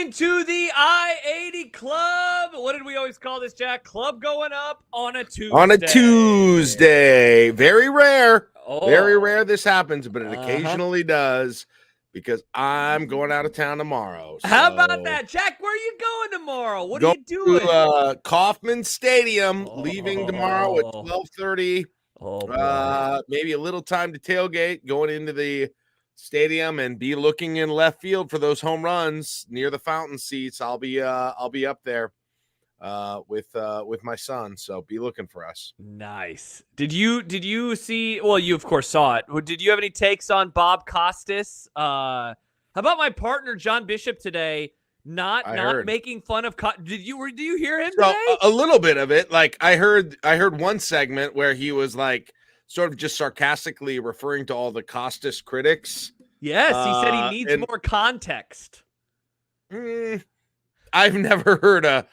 into the I-80 Club. What did we always call this, Jack? Club going up on a Tuesday. On a Tuesday. Very rare. Oh. Very rare this happens, but it occasionally does because I'm going out of town tomorrow. So. How about that? Jack, where are you going tomorrow? What are you doing? To Kauffman Stadium, leaving tomorrow at 12:30. Maybe a little time to tailgate, going into the stadium and be looking in left field for those home runs near the fountain seats. I'll be up there with my son, so be looking for us. Nice. Did you see? Well, you of course saw it. Did you have any takes on Bob Costas? How about my partner John Bishop today? Not making fun of. Do you hear him today? A little bit of it. Like I heard one segment where he was like sort of just sarcastically referring to all the Costas critics. Yes, he said he needs more context. I've never heard a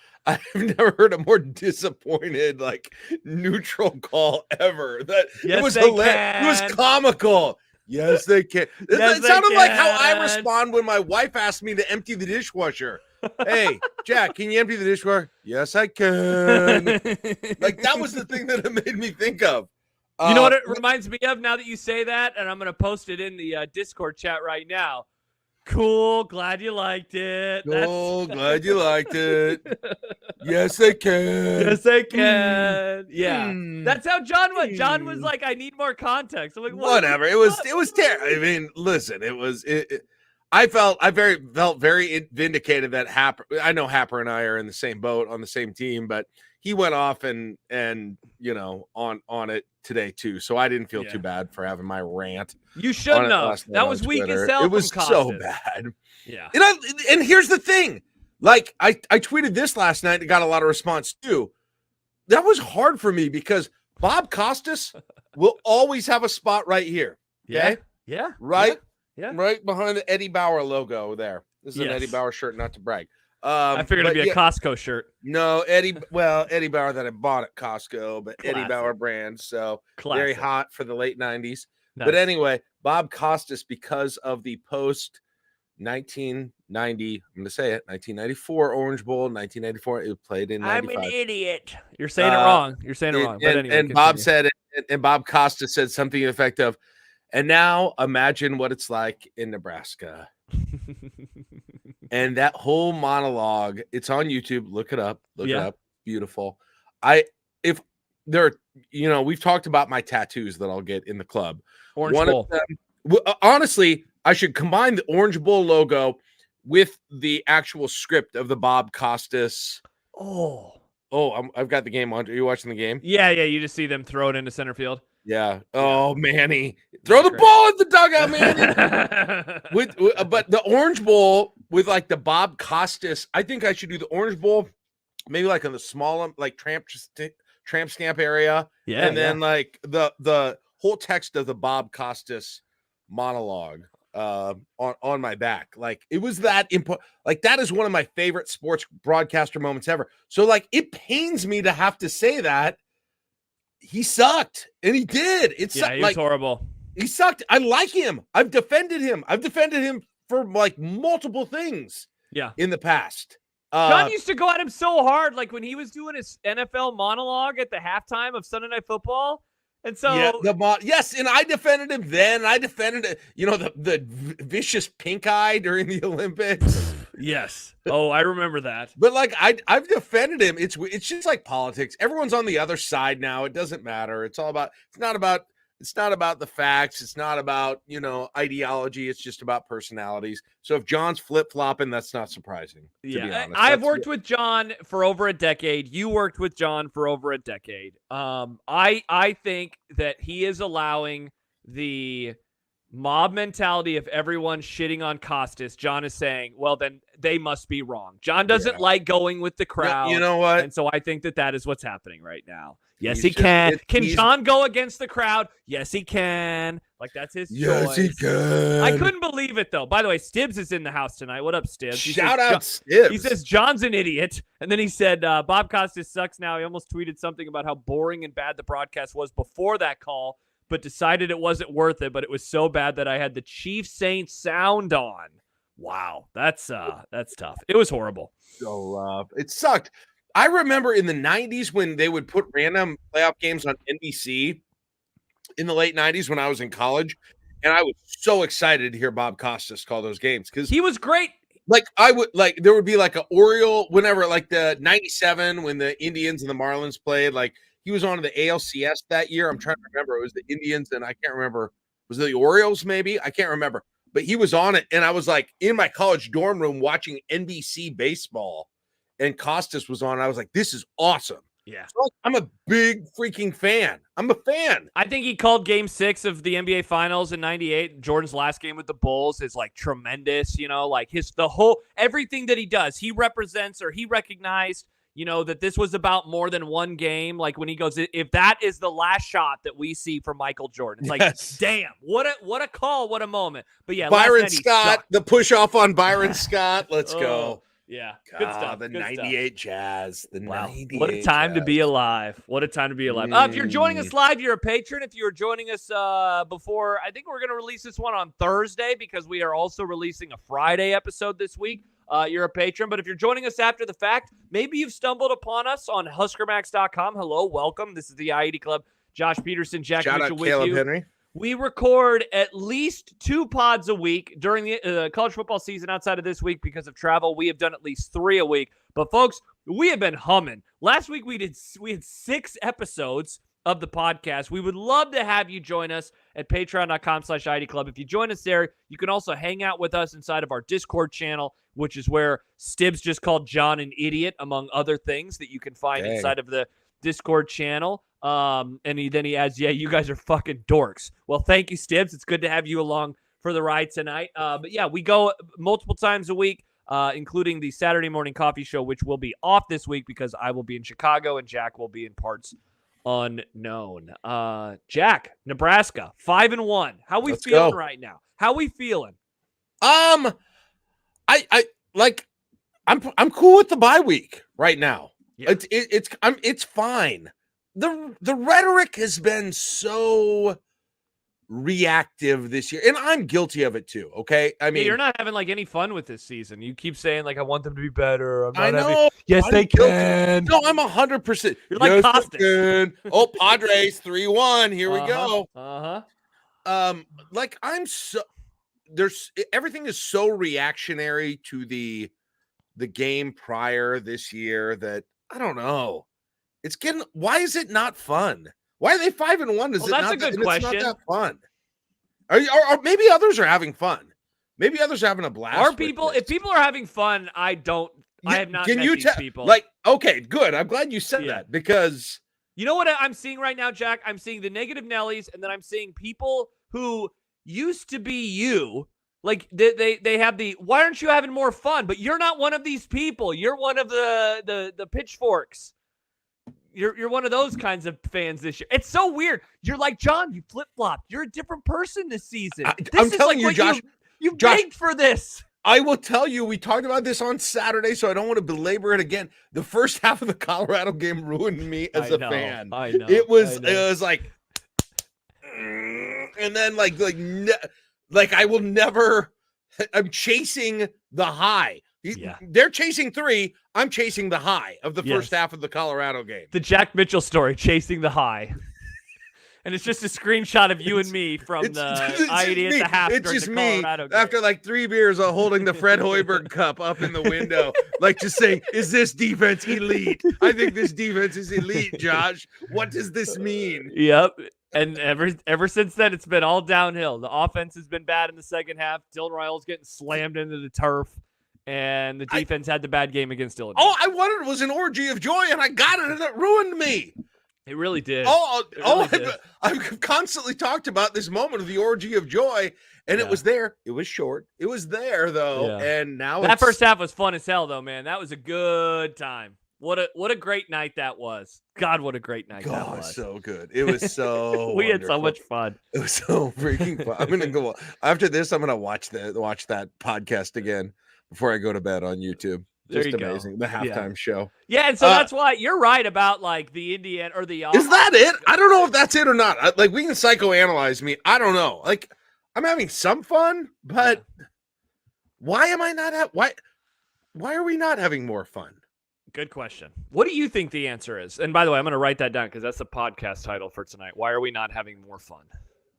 more disappointed, like, neutral call ever. It was hilarious. It was comical. Yes, they can. It sounded like how I respond when my wife asks me to empty the dishwasher. Hey, Jack, can you empty the dishwasher? Yes, I can. Like, that was the thing that it made me think of. You know what it reminds me of now that you say that? And I'm going to post it in the Discord chat right now. Cool. Glad you liked it. Cool. Glad you liked it. Yes, I can. Yes, I can. Yeah. That's how John was. John was like, I need more context. I'm like, whatever. It was terrible. I mean, listen, I felt very vindicated that Happer. I know Happer and I are in the same boat on the same team, but he went off and on it today too. So I didn't feel too bad for having my rant. You shouldn't have. That was weak as hell. It was so bad. Yeah. And here's the thing. Like I tweeted this last night and got a lot of response too. That was hard for me because Bob Costas will always have a spot right here. Okay? Yeah. Right? Yeah. Right behind the Eddie Bauer logo there. This is an Eddie Bauer shirt, not to brag. I figured it'd be a Costco shirt. No, Eddie Bauer that I bought at Costco, but Classic. Eddie Bauer brand. So very hot for the late 90s. Nice. But anyway, Bob Costas, because of the post 1990, I'm going to say it, 1994 Orange Bowl, 1994, it played in 95. I'm an idiot. You're saying it wrong. You're saying it wrong. But anyway, and Bob said it, and Bob Costas said something to the effect of, and now imagine what it's like in Nebraska. And that whole monologue, it's on YouTube. Look it up. Look it up. Beautiful. We've talked about my tattoos that I'll get in the club. Orange Bowl. Honestly, I should combine the Orange Bowl logo with the actual script of the Bob Costas. I've got the game on. Are you watching the game? Yeah. You just see them throw it into center field. Yeah. Oh, Manny. Throw the ball at the dugout, Manny. But the Orange Bowl with like the Bob Costas, I think I should do the Orange Bowl maybe like on the small like tramp stamp area. Yeah. And then like the whole text of the Bob Costas monologue on my back. Like it was that important. Like that is one of my favorite sports broadcaster moments ever. So like it pains me to have to say that. He sucked, and he did. He was horrible. He sucked. I like him. I've defended him for like multiple things. Yeah, in the past. John used to go at him so hard, like when he was doing his NFL monologue at the halftime of Sunday Night Football. And so, yes, and I defended him then. I defended the vicious pink eye during the Olympics. Yes. Oh, I remember that. But like I've defended him. It's just like politics. Everyone's on the other side now. It doesn't matter. It's not about the facts. It's not about, ideology. It's just about personalities. So if John's flip-flopping, that's not surprising. To be honest. I've worked with John for over a decade. You worked with John for over a decade. I think that he is allowing the mob mentality of everyone shitting on Costas. John is saying, well, then they must be wrong. John doesn't like going with the crowd. You know what? And so I think that is what's happening right now. Yes, he can. Can John go against the crowd? Yes, he can. Like, that's his choice. Yes, he can. I couldn't believe it, though. By the way, Stibbs is in the house tonight. What up, Stibbs? Shout out, Stibbs. He says, John's an idiot. And then he said, Bob Costas sucks now. He almost tweeted something about how boring and bad the broadcast was before that call, but decided it wasn't worth it. But it was so bad that I had the Chiefs Saints sound on. Wow, that's tough. It was horrible. So rough. It sucked. I remember in the 90s when they would put random playoff games on NBC in the late 90s when I was in college, and I was so excited to hear Bob Costas call those games because he was great. Like I would like there would be like an Oriole whenever like the 97 when the Indians and the Marlins played, like he was on the ALCS that year. I'm trying to remember. It was the Indians and I can't remember. Was it the Orioles maybe? I can't remember. But he was on it and I was like in my college dorm room watching NBC baseball and Costas was on. I was like, this is awesome. Yeah. So I'm a big freaking fan. I'm a fan. I think he called game 6 of the NBA Finals in 98. Jordan's last game with the Bulls is like tremendous, like everything that he does, he represents or he recognized, that this was about more than one game. Like when he goes, if that is the last shot that we see from Michael Jordan, it's like, damn, what a call, what a moment. But yeah, Byron Scott, the push off on Byron Scott. Let's go. Yeah, God, good stuff. The good 98 stuff. Jazz. The wow. 98 What a time Jazz. to be alive. What a time to be alive. If you're joining us live, you're a patron. If you're joining us before, I think we're going to release this one on Thursday because we are also releasing a Friday episode this week. You're a patron. But if you're joining us after the fact, maybe you've stumbled upon us on HuskerMax.com. Hello, welcome. This is the I-80 Club. Josh Peterson, Jack Shout Mitchell out with Caleb you. Henry. We record at least 2 pods a week during the college football season outside of this week because of travel. We have done at least 3 a week. But, folks, we have been humming. Last week we had 6 episodes of the podcast. We would love to have you join us at patreon.com/ID Club. If you join us there, you can also hang out with us inside of our Discord channel, which is where Stibbs just called John an idiot, among other things that you can find inside of the Discord channel. And then he adds, yeah, you guys are fucking dorks. Well, thank you, Stibbs. It's good to have you along for the ride tonight. But yeah, we go multiple times a week, including the Saturday morning coffee show, which will be off this week because I will be in Chicago and Jack will be in parts unknown. Jack, Nebraska, 5-1. How we feeling right now? How we feeling? I'm cool with the bye week right now. Yeah. It's fine. The rhetoric has been so reactive this year, and I'm guilty of it too. Okay, I mean, you're not having like any fun with this season. You keep saying like I want them to be better. I know. Yes, they can. No, I'm 100%. You're like Costas. Oh, Padres 3-1. Here we go. Like I'm so everything is so reactionary to the game prior this year that I don't know. It's getting. Why is it not fun? Why are they 5-1? That's a good question. It's not that fun. Or maybe others are having fun. Maybe others are having a blast. If people are having fun, I have not met these people. Like, okay, good. I'm glad you said that because you know what I'm seeing right now, Jack? I'm seeing the negative Nellies, and then I'm seeing people who used to be you. Like they have the why aren't you having more fun? But you're not one of these people. You're one of the pitchforks. You're one of those kinds of fans this year. It's so weird. You're like, John, you flip-flopped. You're a different person this season. I'm telling you, Josh. You begged for this. I will tell you, we talked about this on Saturday, so I don't want to belabor it again. The first half of the Colorado game ruined me as a fan. I know. It was like, and then like I will never. I'm chasing the high. They're chasing 3. I'm chasing the high of the first half of the Colorado game. The Jack Mitchell story, chasing the high. And it's just a screenshot of you and me from the I-80 at the half during the Colorado game. After like 3 beers of holding the Fred Hoiberg cup up in the window, like just saying, is this defense elite? I think this defense is elite, Josh. What does this mean? Yep. And ever since then, it's been all downhill. The offense has been bad in the second half. Dylan Raiola getting slammed into the turf. And the defense had the bad game against Illinois. All I wanted was an orgy of joy, and I got it, and it ruined me. It really did. I've constantly talked about this moment of the orgy of joy, and it was there. It was short. It was there, though, and now that first half was fun as hell, though, man. That was a good time. What a great night that was. God, what a great night that was. So good. It was so we had so much fun. It was so freaking fun. I'm gonna go after this. I'm gonna watch that podcast again before I go to bed on YouTube. Just amazing. The halftime show. Yeah, and so that's why you're right about like the Indiana or the Is that it? I don't know if that's it or not. Like we can psychoanalyze me. I don't know. Like I'm having some fun, but Why am I not why are we not having more fun? Good question. What do you think the answer is? And by the way, I'm going to write that down because that's the podcast title for tonight. Why are we not having more fun?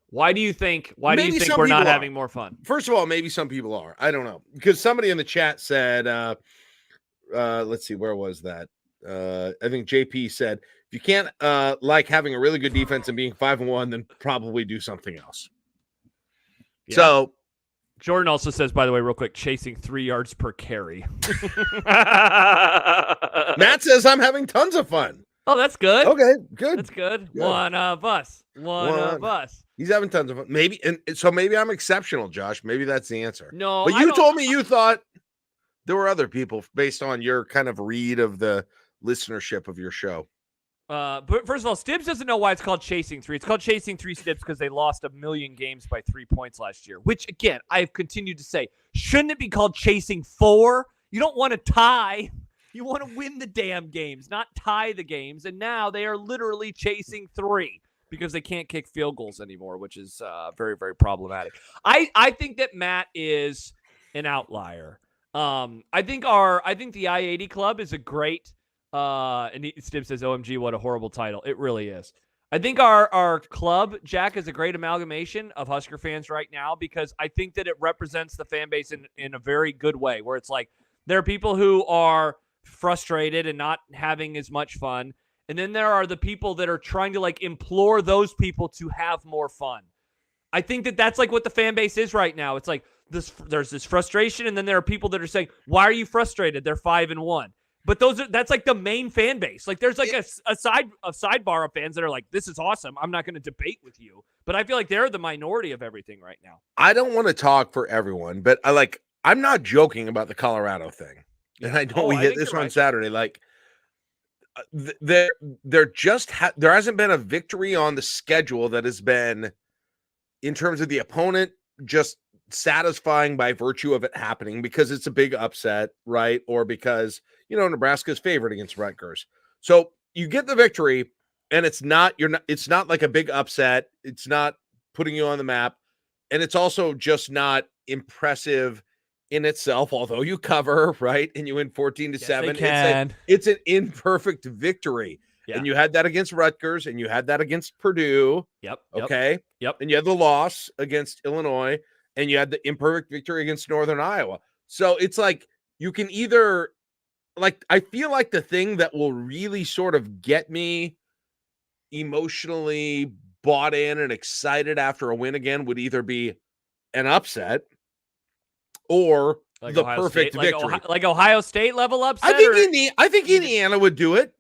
Why do you think we're not having more fun? First of all, maybe some people are. I don't know. Because somebody in the chat said, let's see, where was that? I think JP said, if you can't like having a really good defense and being 5-1, then probably do something else. Yeah. So Jordan also says, by the way, real quick, chasing 3 yards per carry. Matt says I'm having tons of fun. Oh, that's good. Okay, good. That's good. One of us. He's having tons of fun. Maybe, and so maybe I'm exceptional, Josh. Maybe that's the answer. No, but you told me you thought there were other people based on your kind of read of the listenership of your show. But first of all, Stibbs doesn't know why it's called Chasing 3. It's called Chasing 3 Stibbs because they lost 1 million games by 3 points last year, which, again, I've continued to say, shouldn't it be called Chasing 4? You don't want to tie. You want to win the damn games, not tie the games. And now they are literally chasing 3 because they can't kick field goals anymore, which is very, very problematic. I think that Matt is an outlier. I think the I-80 Club is a great and Stib says, OMG, what a horrible title. It really is. I think our club, Jack, is a great amalgamation of Husker fans right now because I think that it represents the fan base in a very good way, where it's like there are people who are frustrated and not having as much fun. And then there are the people that are trying to like implore those people to have more fun. I think that that's like what the fan base is right now. It's like there's this frustration, and then there are people that are saying, why are you frustrated? They're 5-1. But that's like the main fan base. Like there's like a sidebar of fans that are like, this is awesome. I'm not going to debate with you. But I feel like they're the minority of everything right now. I don't want to talk for everyone, but I'm not joking about the Colorado thing. Yeah. And I know we hit this on Saturday. Like there hasn't been a victory on the schedule that has been, in terms of the opponent, just satisfying by virtue of it happening because it's a big upset, right? Or because, Nebraska's favored against Rutgers. So you get the victory and it's not like a big upset. It's not putting you on the map. And it's also just not impressive in itself, although you cover, right? And you win 14-7. It's an imperfect victory. Yeah. And you had that against Rutgers and you had that against Purdue. Yep. Okay. Yep. And you had the loss against Illinois and you had the imperfect victory against Northern Iowa. So it's like you can either, I feel like the thing that will really sort of get me emotionally bought in and excited after a win again would either be an upset or like the Ohio perfect State, victory. Like Ohio State level upset? I think Indiana would do it.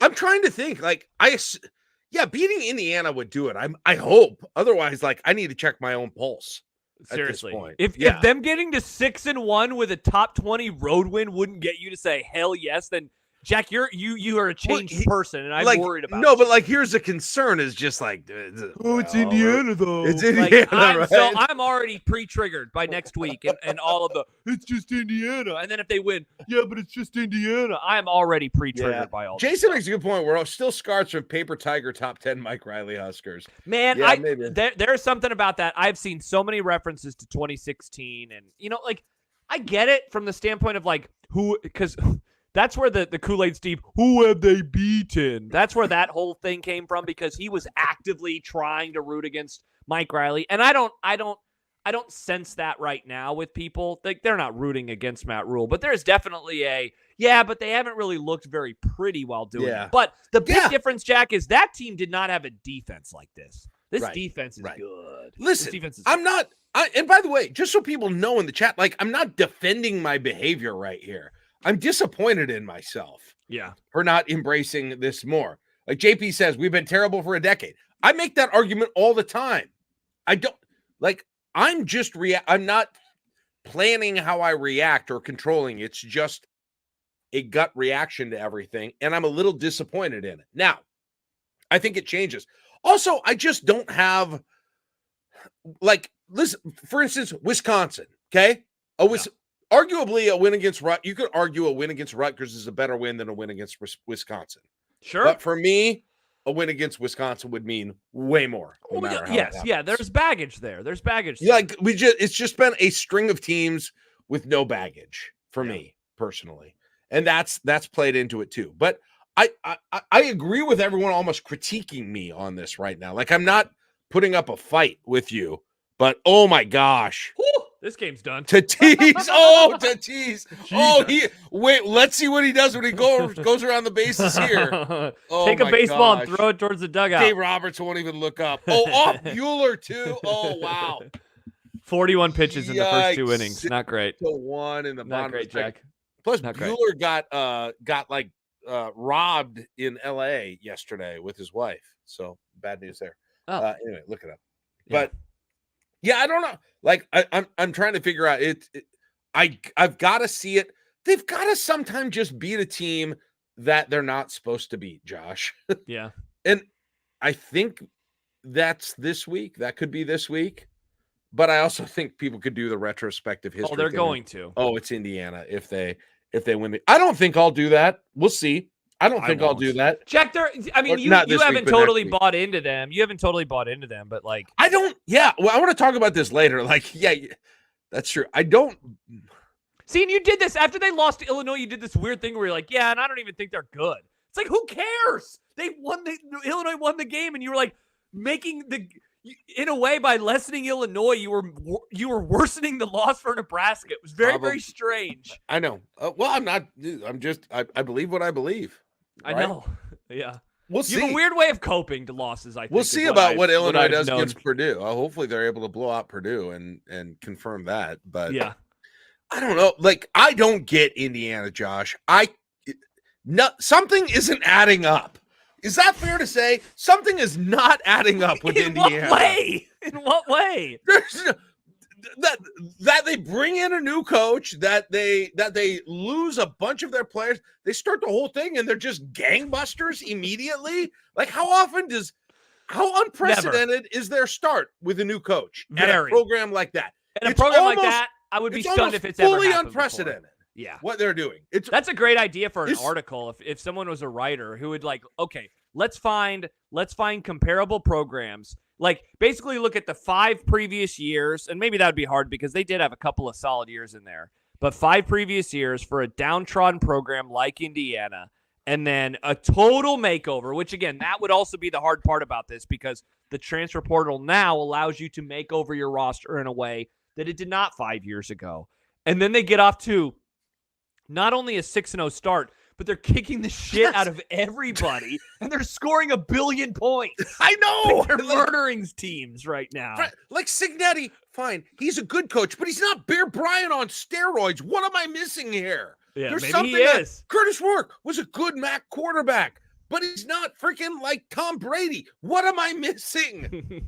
I'm trying to think. Beating Indiana would do it. I hope. Otherwise, I need to check my own pulse. Seriously, if them getting to 6-1 with a top 20 road win wouldn't get you to say hell yes, then Jack, you are a changed person, and I'm worried about. No, but here's the concern: is just it's Indiana though. It's Indiana, right? So I'm already pre-triggered by next week, and all of the it's just Indiana, and then if they win, but it's just Indiana. I'm already pre-triggered by all. Jason makes a good point. We're still scarred from Paper Tiger top 10 Mike Riley Huskers. Man, there's something about that. I've seen so many references to 2016, and I get it from the standpoint of who, because. That's where the Kool-Aid Steve, who have they beaten? That's where that whole thing came from, because he was actively trying to root against Mike Riley. And I don't sense that right now with people. They're not rooting against Matt Rule, but there's definitely but they haven't really looked very pretty while doing it. But the big difference, Jack, is that team did not have a defense like this. This defense is good. Listen, and by the way, just so people know in the chat, I'm not defending my behavior right here. I'm disappointed in myself. Yeah. For not embracing this more. Like JP says, we've been terrible for a decade. I make that argument all the time. I don't I'm not planning how I react or controlling. It's just a gut reaction to everything. And I'm a little disappointed in it. Now, I think it changes. Also, I just don't have listen, for instance, Wisconsin. Okay. Arguably, a win against you could argue a win against Rutgers is a better win than a win against Wisconsin. Sure. But for me, a win against Wisconsin would mean way more. There's baggage there. There's baggage. Yeah, it's just been a string of teams with no baggage for me personally. And that's played into it too. But I agree with everyone almost critiquing me on this right now. Like, I'm not putting up a fight with you, but oh my gosh. Whew, this game's done. Tatis. Oh, Tatis. Oh, wait, let's see what he does when he goes around the bases here. Oh, take a baseball and throw it towards the dugout. Dave Roberts won't even look up. Oh, off Bueller too. Oh, wow. 41 pitches in the first 2 innings. Not great. 6-1 in the bottom. Not great, Jack. Plus, Not Bueller got like robbed in LA yesterday with his wife. So bad news there. Anyway, look it up. But yeah, I don't know. Like, I'm trying to figure out it. I've got to see it. They've got to sometimes just beat a team that they're not supposed to beat, Josh. Yeah. And I think that's this week. That could be this week. But I also think people could do the retrospective history. Oh, they're thing. going to. Oh, it's Indiana if they win. I don't think I'll do that. We'll see. I don't think I'll do that. Jack, I mean, you haven't totally bought into them. You haven't totally bought into them, but like I don't. Yeah. Well, I want to talk about this later. Like, yeah, that's true. I don't. See, and you did this after they lost to Illinois. You did this weird thing where you're like, yeah, and I don't even think they're good. It's like, who cares? Illinois won the game, and you were like making in a way, by lessening Illinois, you were worsening the loss for Nebraska. It was very, very strange. I know. Well, I'm not. I'm just. I believe what I believe. Right? I know. Yeah. We'll see. You have a weird way of coping to losses. I think we'll see about what Illinois does against Purdue. Hopefully, they're able to blow out Purdue and confirm that. But yeah, I don't know. Like, I don't get Indiana, Josh. Something isn't adding up. Is that fair to say? Something is not adding up with Indiana. What way? In what way? That they bring in a new coach, that they lose a bunch of their players, they start the whole thing and they're just gangbusters immediately. Like, how unprecedented is their start with a new coach at a program like that? In a program like that, I would be stunned if it's fully ever unprecedented. Before. Yeah, what they're doing. That's a great idea for an article. If someone was a writer who would like, okay, let's find comparable programs. Like, basically look at the 5 previous years, and maybe that would be hard because they did have a couple of solid years in there. But 5 previous years for a downtrodden program like Indiana, and then a total makeover, which, again, that would also be the hard part about this because the transfer portal now allows you to make over your roster in a way that it did not 5 years ago. And then they get off to not only a 6-0 start, but they're kicking the shit out of everybody, and they're scoring 1 billion points. I know. Like, they're murdering teams right now. Like Cignetti, fine. He's a good coach, but he's not Bear Bryant on steroids. What am I missing here? Yeah, there's maybe something he is. Curtis Rourke was a good MAC quarterback, but he's not freaking like Tom Brady. What am I missing?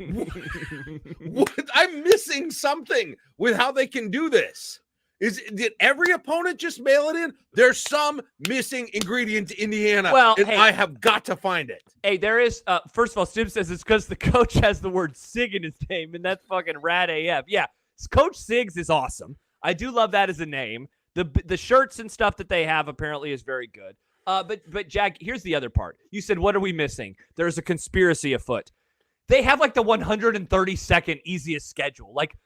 I'm missing something with how they can do this. Did every opponent just mail it in? There's some missing ingredient to Indiana. Well, and I have got to find it. Hey, there is. First of all, Sim says it's because the coach has the word Sig in his name, and that's fucking rad AF. Yeah, Coach Sigs is awesome. I do love that as a name. The shirts and stuff that they have apparently is very good. But Jack, here's the other part. You said, what are we missing? There's a conspiracy afoot. They have like the 132nd easiest schedule. Like,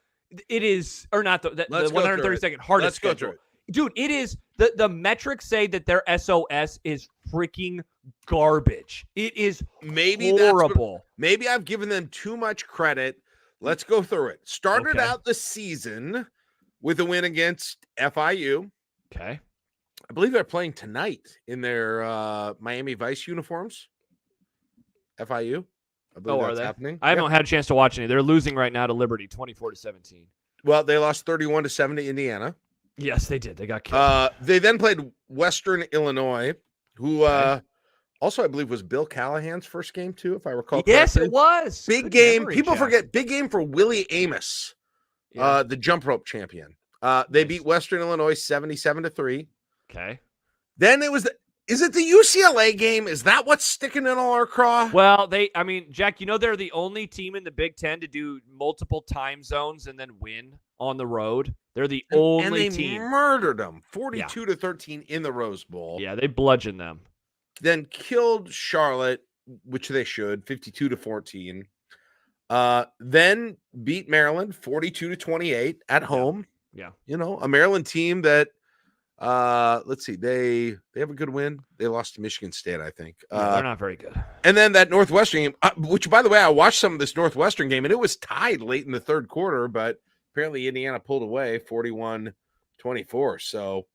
it is, or not the 132nd hardest schedule. Dude, it is, the metrics say that their SOS is freaking garbage. It is horrible. Maybe I've given them too much credit. Let's go through it. Started out the season with a win against FIU. Okay. I believe they're playing tonight in their Miami Vice uniforms. FIU. I believe that's happening. I haven't had a chance to watch any. They're losing right now to Liberty, 24-17. Well, they lost 31-7 to Indiana. Yes, they did. They got killed. They then played Western Illinois, who also I believe was Bill Callahan's first game too, if I recall correctly. Yes, it was. Big game. People forget. Big game for Willie Amos, the jump rope champion. They beat Western Illinois 77-3. Okay. Then it was is it the UCLA game? Is that what's sticking in all our craw? Well, Jack, they're the only team in the Big Ten to do multiple time zones and then win on the road. They're the only team. And they murdered them 42-13 in the Rose Bowl. Yeah, they bludgeoned them. Then killed Charlotte, which they should, 52-14. Then beat Maryland 42-28 at home. Yeah. A Maryland team that let's see, they have a good win. They lost to Michigan State, I think. Yeah, they're not very good. And then that Northwestern game, which, by the way, I watched some of this Northwestern game, and it was tied late in the third quarter, but apparently Indiana pulled away 41-24. So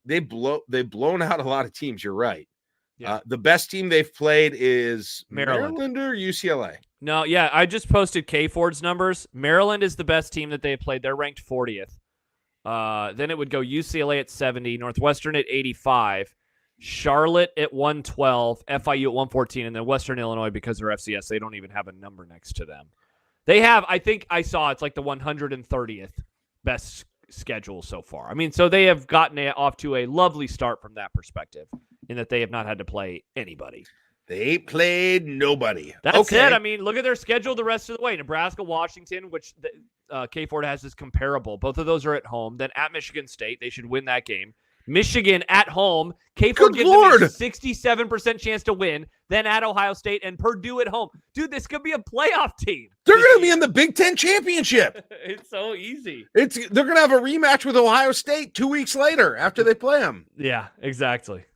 they've blown out a lot of teams. You're right. Yeah. The best team they've played is Maryland or UCLA. No, yeah, I just posted K Ford's numbers. Maryland is the best team that they played. They're ranked 40th. Then it would go UCLA at 70, Northwestern at 85, Charlotte at 112, FIU at 114, and then Western Illinois, because they're FCS, they don't even have a number next to them. They have, I think I saw, it's like the 130th best schedule so far. I mean, so they have gotten off to a lovely start from that perspective, in that they have not had to play anybody. They played nobody. That's it. I mean, look at their schedule the rest of the way. Nebraska, Washington, which K Ford has is comparable. Both of those are at home. Then at Michigan State, they should win that game. Michigan at home. K Ford gives them a 67% chance to win. Then at Ohio State and Purdue at home. Dude, this could be a playoff team. They're going to be in the Big Ten championship. It's so easy. They're going to have a rematch with Ohio State 2 weeks later after they play them. Yeah, exactly.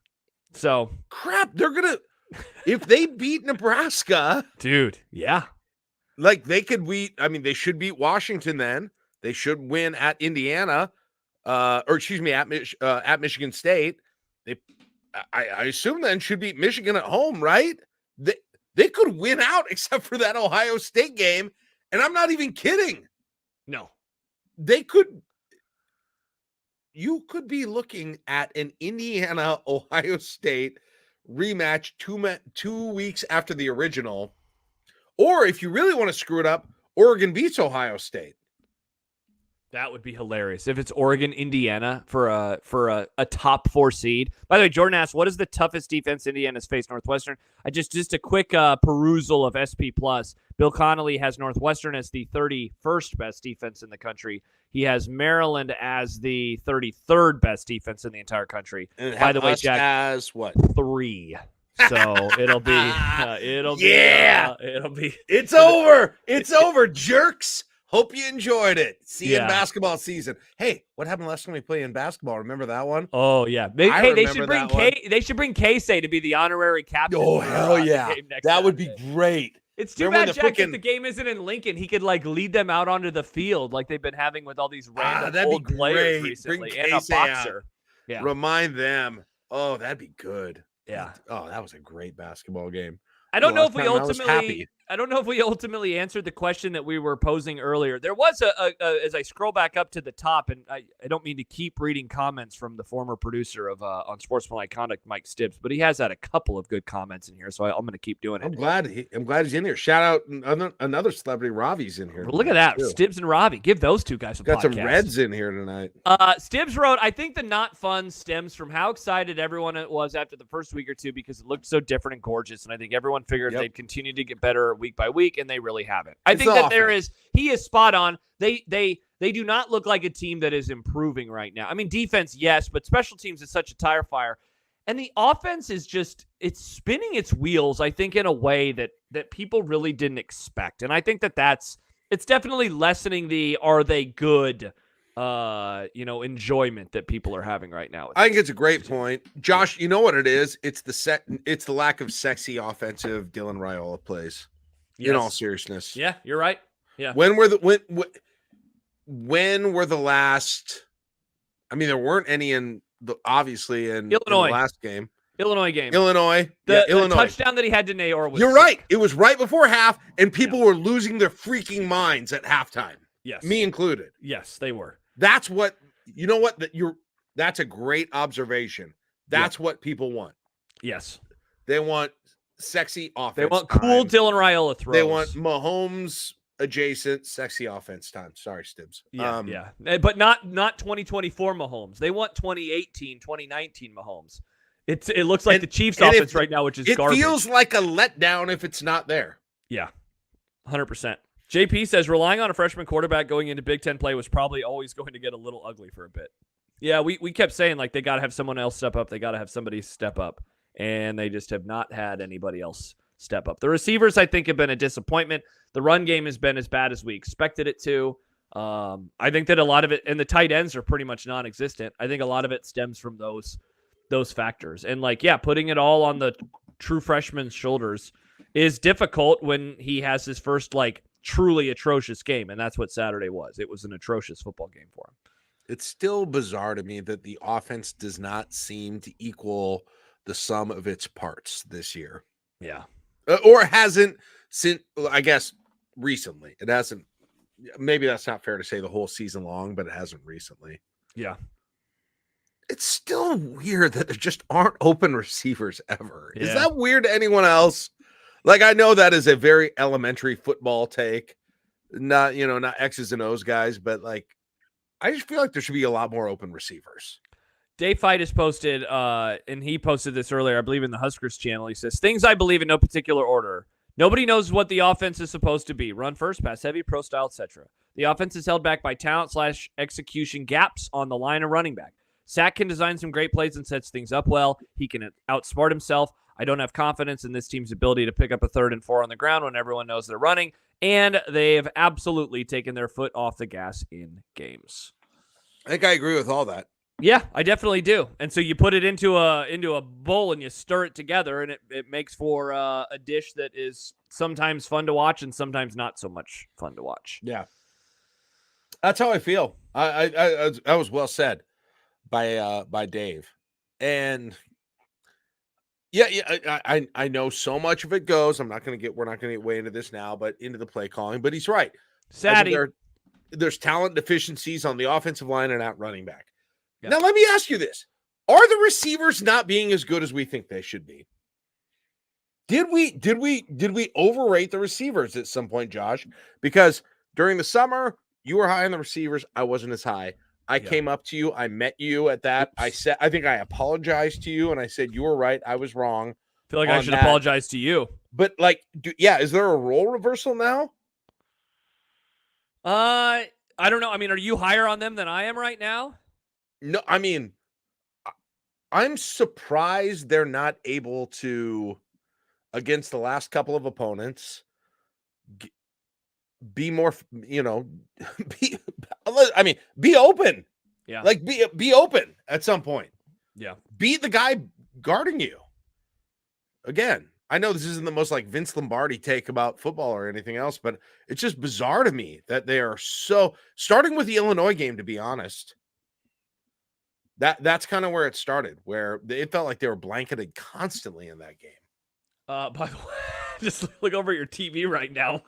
So crap, they're going to. If they beat Nebraska, dude, yeah. Like they could beat, I mean, they should beat Washington then. They should win at Indiana, at Michigan State. I assume then should beat Michigan at home, right? They could win out except for that Ohio State game. And I'm not even kidding. No. You could be looking at an Indiana Ohio State rematch 2 weeks after the original, or if you really want to screw it up, Oregon beats Ohio State. That would be hilarious if it's Oregon, Indiana for a top 4 seed. By the way, Jordan asked, what is the toughest defense Indiana's faced? Northwestern. I just a quick perusal of SP Plus. Bill Connolly has Northwestern as the 31st best defense in the country. He has Maryland as the 33rd best defense in the entire country. And by the way, Jack, as what? 3. So it'll be It's over. It's over, jerks. Hope you enjoyed it. See you in basketball season. Hey, what happened last time we played in basketball? Remember that one? Oh yeah. They should bring Casey to be the honorary captain. Oh hell yeah. That would be great. It's too bad, Jack, if the game isn't in Lincoln, he could lead them out onto the field like they've been having with all these random old players recently. And a boxer. Yeah. Remind them. Oh, that'd be good. Yeah. Oh, that was a great basketball game. I don't know if we ultimately answered the question that we were posing earlier. There was as I scroll back up to the top, and I don't mean to keep reading comments from the former producer of on Sportsmanlike Conduct, Mike Stibbs, but he has had a couple of good comments in here, so I'm going to keep doing it. I'm glad he's in here. Shout out another celebrity, Ravi's in here. Well, look at that, too. Stibbs and Ravi. Give those two guys a got podcast. Some Reds in here tonight. Stibbs wrote, I think the not fun stems from how excited everyone was after the first week or two because it looked so different and gorgeous, and I think everyone figured they'd continue to get better week by week, and they really haven't. I think that he is spot on. They do not look like a team that is improving right now. I mean, defense, yes, but special teams is such a tire fire. And the offense is it's spinning its wheels, I think, in a way that people really didn't expect. And I think it's definitely lessening the are they good enjoyment that people are having right now. I think it's a great point. Josh, you know what it is? It's the lack of sexy offensive Dylan Raiola plays. Yes. In all seriousness. Yeah, you're right. Yeah. When were the last, I mean, there weren't any in the last game. Illinois game. Illinois. The Illinois. Touchdown that he had to Nayor was You're right. It was right before half, and people were losing their freaking minds at halftime. Yes. Me included. Yes, they were. That's what, you know what, that's a great observation. That's what people want. Yes. They want sexy offense. They want cool Dylan Raiola throws. They want Mahomes adjacent sexy offense time. Sorry, Stibbs. Yeah. But not 2024 Mahomes. They want 2018, 2019 Mahomes. It looks like the Chiefs offense right now, which is garbage. It feels like a letdown if it's not there. Yeah. 100%. JP says relying on a freshman quarterback going into Big Ten play was probably always going to get a little ugly for a bit. Yeah, we kept saying they got to have someone else step up. They got to have somebody step up. And they just have not had anybody else step up. The receivers, I think, have been a disappointment. The run game has been as bad as we expected it to. I think that a lot of it, and the tight ends are pretty much non-existent. I think a lot of it stems from those factors. And putting it all on the true freshman's shoulders is difficult when he has his first truly atrocious game, and that's what Saturday was. It was an atrocious football game for him. It's still bizarre to me that the offense does not seem to equal the sum of its parts this year. Yeah. Or hasn't since, I guess, recently. It hasn't. Maybe that's not fair to say the whole season long, but it hasn't recently. Yeah. It's still weird that there just aren't open receivers ever. Yeah. Is that weird to anyone else? I know that is a very elementary football take, not X's and O's guys, but I just feel like there should be a lot more open receivers. Dave Fight has posted, and he posted this earlier, I believe in the Huskers channel. He says, things I believe in no particular order. Nobody knows what the offense is supposed to be. Run first, pass heavy, pro style, etc. The offense is held back by talent/execution gaps on the line of running back. Sack can design some great plays and sets things up well. He can outsmart himself. I don't have confidence in this team's ability to pick up a 3rd and 4 on the ground when everyone knows they're running, and they have absolutely taken their foot off the gas in games. I think I agree with all that. Yeah, I definitely do. And so you put it into a bowl and you stir it together, and it makes for a dish that is sometimes fun to watch and sometimes not so much fun to watch. Yeah, that's how I feel. I was well said by Dave, and I know so much of it goes. We're not going to get way into this now, but into the play calling. But he's right. Sadly, there's talent deficiencies on the offensive line and at running back. Yep. Now, let me ask you this. Are the receivers not being as good as we think they should be? Did we overrate the receivers at some point, Josh? Because during the summer, you were high on the receivers. I wasn't as high. I came up to you. I met you at that. Oops. I think I apologized to you, and I said you were right. I was wrong. I feel like I should apologize to you. But is there a role reversal now? I don't know. I mean, are you higher on them than I am right now? No, I mean, I'm surprised they're not able to, against the last couple of opponents, be more, be open. Yeah. Be open at some point. Yeah. Beat the guy guarding you. Again, I know this isn't the most Vince Lombardi take about football or anything else, but it's just bizarre to me that they are so, starting with the Illinois game, to be honest. That's kind of where it started, where it felt like they were blanketed constantly in that game. By the way, just look over at your TV right now.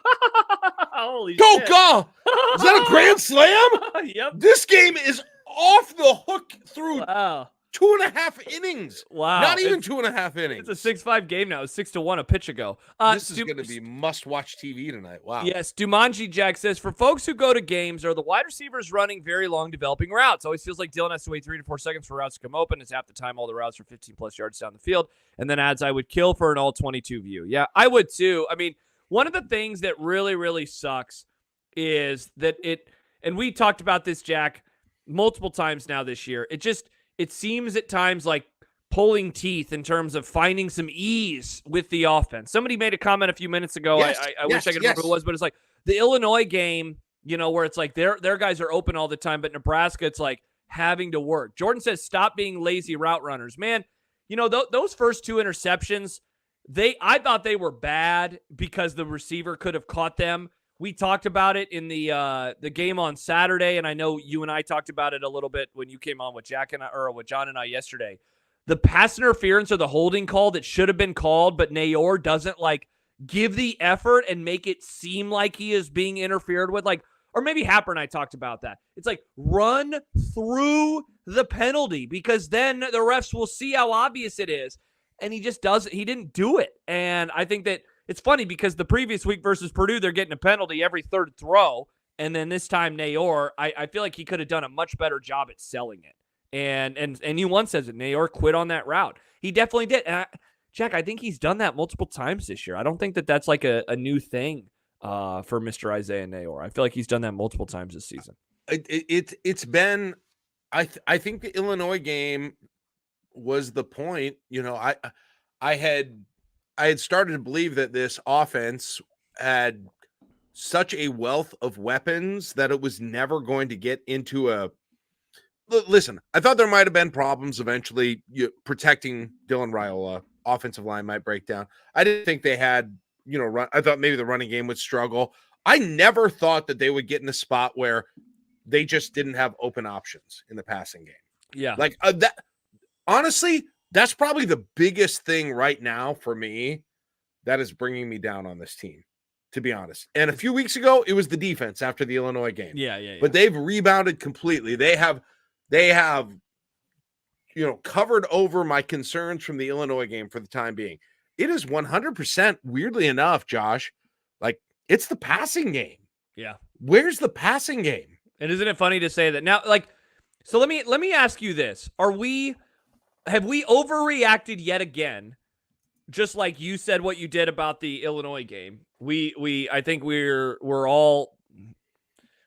Holy Go, shit. go! Is that a grand slam? Yep. This game is off the hook through 2.5 innings. Wow. Not even 2.5 innings. It's a 6-5 game now. It's 6-1 a pitch ago. This is going to be must-watch TV tonight. Wow. Yes. Dumanji Jack says, for folks who go to games, are the wide receivers running very long developing routes? Always feels like Dylan has to wait 3 to 4 seconds for routes to come open. It's half the time all the routes are 15-plus yards down the field. And then adds, I would kill for an all-22 view. Yeah, I would too. I mean, one of the things that really, really sucks is that and we talked about this, Jack, multiple times now this year. It seems at times like pulling teeth in terms of finding some ease with the offense. Somebody made a comment a few minutes ago. Yes, I wish I could remember who it was, but it's like the Illinois game, where it's like their guys are open all the time, but Nebraska, it's like having to work. Jordan says, stop being lazy route runners. Man, those first 2 interceptions, I thought they were bad because the receiver could have caught them. We talked about it in the game on Saturday, and I know you and I talked about it a little bit when you came on with with John and I yesterday. The pass interference or the holding call that should have been called, but Nayor doesn't give the effort and make it seem like he is being interfered with. Or maybe Happer and I talked about that. It's run through the penalty, because then the refs will see how obvious it is. And he just doesn't. He didn't do it. And I think that it's funny because the previous week versus Purdue, they're getting a penalty every 3rd throw. And then this time, Nayor, I feel like he could have done a much better job at selling it. And he once says it, Nayor quit on that route. He definitely did. And Jack, I think he's done that multiple times this year. I don't think that that's a new thing for Mr. Isaiah Nayor. I feel like he's done that multiple times this season. It's been, I think the Illinois game was the point. I had started to believe that this offense had such a wealth of weapons that it was never going to get into a. Listen, I thought there might have been problems eventually protecting Dylan Raiola. Offensive line might break down. I didn't think they had, run. I thought maybe the running game would struggle. I never thought that they would get in a spot where they just didn't have open options in the passing game. Yeah. Like that. Honestly, that's probably the biggest thing right now for me that is bringing me down on this team, to be honest. And a few weeks ago, it was the defense after the Illinois game. Yeah. But they've rebounded completely. They have, covered over my concerns from the Illinois game for the time being. It is 100%, weirdly enough, Josh, like it's the passing game. Yeah. Where's the passing game? And isn't it funny to say that now? Like, so let me ask you this: have we overreacted yet again? Just like you said, what you did about the Illinois game, I think we're all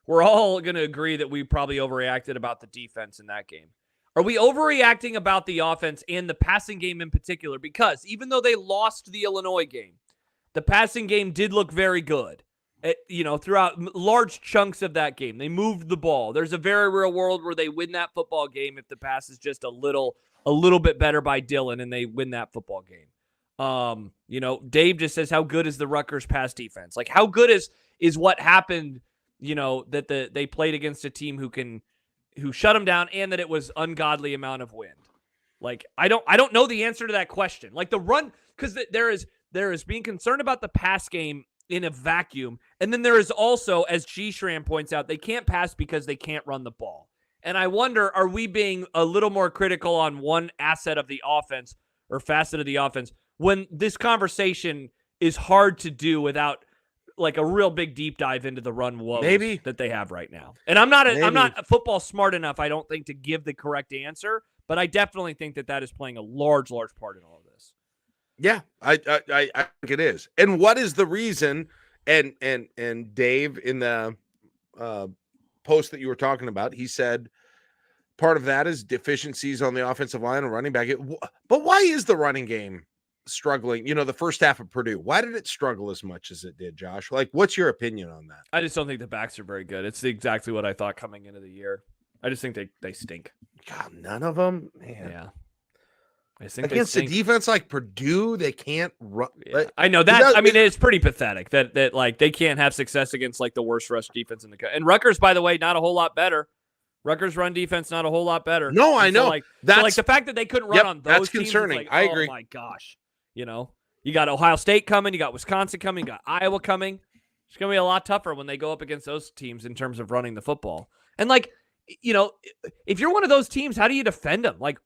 going to agree that we probably overreacted about the defense in that game. Are we overreacting about the offense and the passing game in particular? Because even though they lost the Illinois game, the passing game did look very good. Throughout large chunks of that game, they moved the ball. There's a very real world where they win that football game if the pass is just a little bit better by Dylan and they win that football game. Dave just says, how good is the Rutgers pass defense? Like, how good is what happened, that they played against a team who shut them down and that it was ungodly amount of wind. Like, I don't know the answer to that question. Like the run, because there is being concerned about the pass game in a vacuum. And then there is also, as G. Schramm points out, they can't pass because they can't run the ball. And I wonder, are we being a little more critical on one asset of the offense or facet of the offense when this conversation is hard to do without like a real big deep dive into the run woes Maybe that they have right now? And I'm not football smart enough, I don't think, to give the correct answer, but I definitely think that is playing a large part in all of this. Yeah, I think it is. And what is the reason? And Dave, in the post that you were talking about, he said part of that is deficiencies on the offensive line and running back. But why is the running game struggling? The first half of Purdue, why did it struggle as much as it did, Josh? Like, what's your opinion on that? I just don't think the backs are very good. It's exactly what I thought coming into the year. I just think they stink. God, none of them, man. Yeah. I think against a defense like Purdue, they can't run. Yeah. I know that. I mean, it's pretty pathetic that like they can't have success against like the worst rush defense in the country. And Rutgers, by the way, not a whole lot better. Rutgers run defense not a whole lot better. No, I know. That's the fact that they couldn't run on those that's teams concerning. Like, I agree. Oh my gosh, you got Ohio State coming, you got Wisconsin coming, you got Iowa coming. It's gonna be a lot tougher when they go up against those teams in terms of running the football. And like, if you're one of those teams, how do you defend them? Like,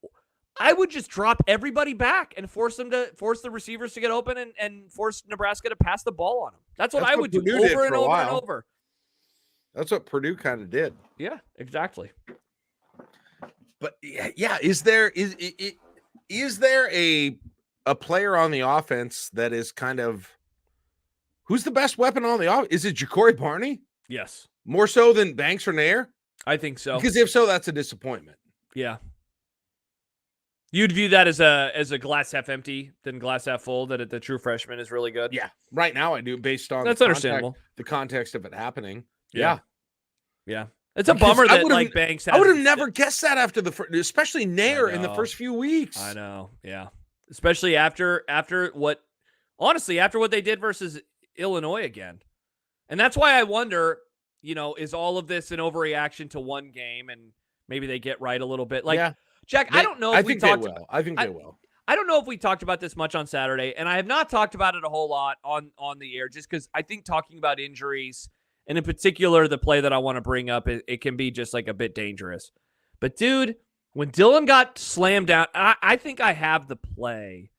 I would just drop everybody back and force the receivers to get open and force Nebraska to pass the ball on them. That's what I would do over and over and over. That's what Purdue kind of did. Yeah, exactly. But yeah, is there a player on the offense that is kind of who's the best weapon on the offense? Is it Ja'Cory Barney? Yes. More so than Banks or Nair? I think so. Because if so, that's a disappointment. Yeah. You'd view that as a glass half empty than glass half full, that the true freshman is really good? Yeah. Right now I do, based on understandable. The context of it happening. Yeah. It's a bummer that like Banks I would have never guessed that after especially Nair in the first few weeks. I know. Yeah. Especially after what they did versus Illinois again. And that's why I wonder, is all of this an overreaction to one game and maybe they get right a little bit? Like, yeah. Jack, I don't know if we talked about. I think they will. I don't know if we talked about this much on Saturday, and I have not talked about it a whole lot on the air, just because I think talking about injuries, and in particular the play that I want to bring up, it can be just like a bit dangerous. But dude, when Dylan got slammed down, I think I have the play.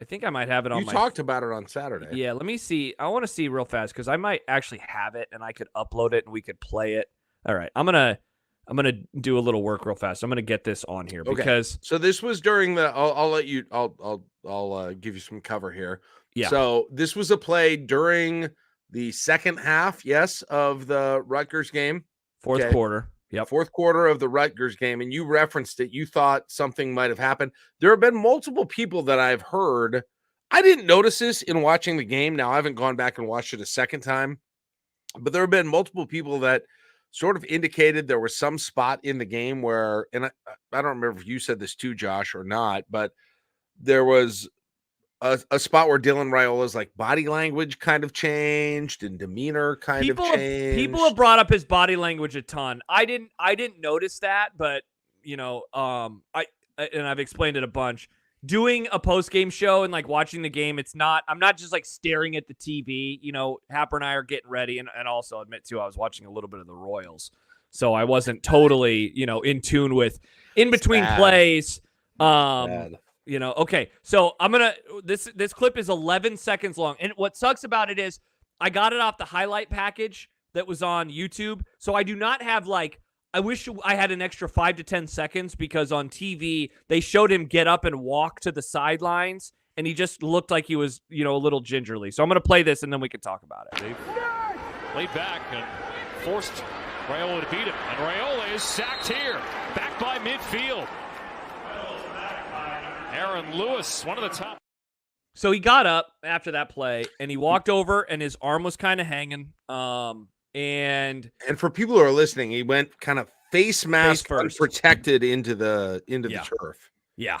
I think I might have it on. You talked about it on Saturday. Yeah, let me see. I want to see real fast because I might actually have it, and I could upload it, and we could play it. All right, I'm gonna do a little work real fast. I'm gonna get this on here because so this was during the. I'll let you. I'll give you some cover here. Yeah. So this was a play during the second half, yes, of the Rutgers game. Fourth quarter. Yep. Fourth quarter of the Rutgers game, and you referenced it. You thought something might have happened. There have been multiple people that I've heard. I didn't notice this in watching the game. Now I haven't gone back and watched it a second time. But there have been multiple people that sort of indicated there was some spot in the game where, and I don't remember if you said this too, Josh, or not, but there was a spot where Dylan Raiola's like body language kind of changed and demeanor kind of changed. People have brought up his body language a ton. I didn't notice that, but I've explained it a bunch. Doing a post-game show and like watching the game, I'm not just like staring at the TV. Happer and I are getting ready, and also admit too, I was watching a little bit of the Royals. So I wasn't totally, in tune with in between plays. Okay. So I'm going to this clip is 11 seconds long. And what sucks about it is I got it off the highlight package that was on YouTube. So I do not have I wish I had an extra 5 to 10 seconds because on TV, they showed him get up and walk to the sidelines, and he just looked like he was, a little gingerly. So I'm going to play this, and then we can talk about it. They laid back and forced Raiola to beat him. And Raiola is sacked here, back by midfield. Aaron Lewis, one of the top. So he got up after that play, and he walked over, and his arm was kind of hanging. And for people who are listening, he went kind of face mask first, protected into the turf. Yeah.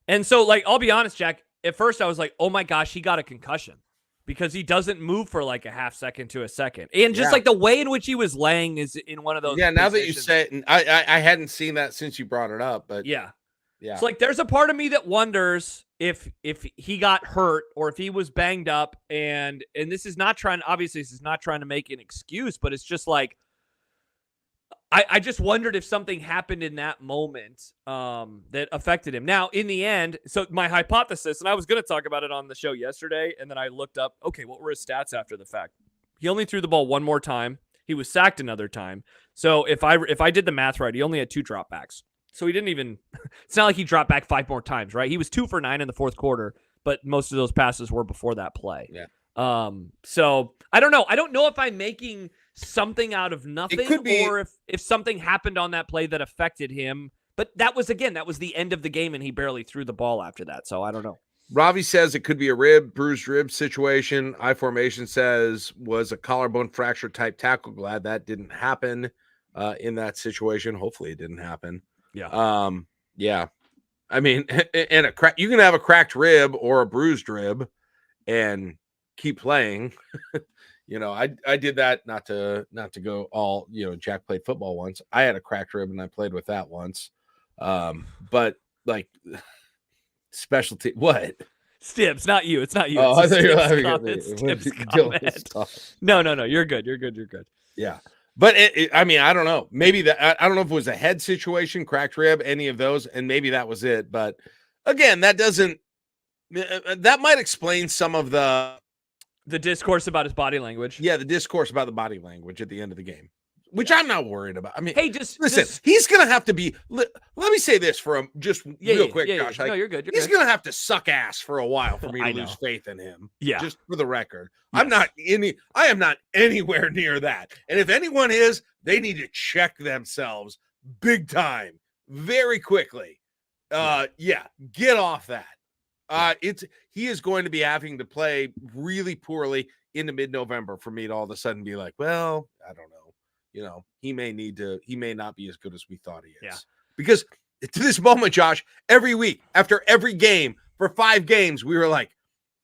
And so, I'll be honest, Jack. At first, I was like, "Oh my gosh, he got a concussion," because he doesn't move for like a half second to a second, and just like the way in which he was laying is in one of those. Yeah. Now that you say it, and I hadn't seen that since you brought it up, but yeah. So there's a part of me that wonders if he got hurt or if he was banged up, and this is not trying to make an excuse, but it's just like I just wondered if something happened in that moment that affected him. Now, in the end, so my hypothesis, and I was going to talk about it on the show yesterday, and then I looked up, okay, what were his stats after the fact? He only threw the ball one more time. He was sacked another time. So if I did the math right, he only had 2 dropbacks. So he didn't even – it's not like he dropped back 5 more times, right? He was 2 for 9 in the fourth quarter, but most of those passes were before that play. Yeah. So I don't know. I don't know if I'm making something out of nothing or if something happened on that play that affected him. But that was the end of the game, and he barely threw the ball after that. So I don't know. Ravi says it could be a bruised rib situation. I-Formation says was a collarbone fracture type tackle. Glad that didn't happen in that situation. Hopefully it didn't happen. Yeah. Yeah. I mean, and you can have a cracked rib or a bruised rib and keep playing. I did that not to go all, Jack played football once. I had a cracked rib and I played with that once. But like specialty, what? Stibbs, not you. It's not you. Oh, I thought you were laughing at me. No. You're good. Yeah. But I don't know. Maybe I don't know if it was a head situation, cracked rib, any of those, and maybe that was it. But again, that might explain some of the discourse about his body language. Yeah, the discourse about the body language at the end of the game, which I'm not worried about. I mean, hey, listen. He's gonna have to be. Let me say this for real quick, Josh. No, you're good. He's gonna have to suck ass for a while for me to lose faith in him. Yeah, just for the record, yes. I am not anywhere near that. And if anyone is, they need to check themselves big time, very quickly. Get off that. He is going to be having to play really poorly into mid-November for me to all of a sudden be like, well, I don't know. He may not be as good as we thought he is. Yeah. Because to this moment, Josh, every week after every game for 5 games, we were like,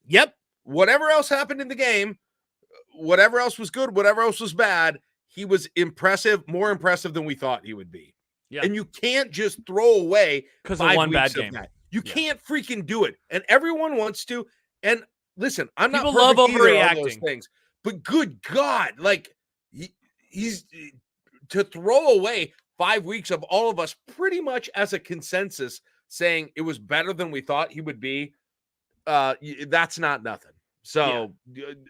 yep, whatever else happened in the game, whatever else was good, whatever else was bad, he was more impressive than we thought he would be. Yeah. And you can't just throw away because of one bad game. You can't freaking do it. And everyone wants to. And listen, I'm People not love overreacting overreacting. Those things, but good God, he's to throw away 5 weeks of all of us pretty much as a consensus saying it was better than we thought he would be. That's not nothing. So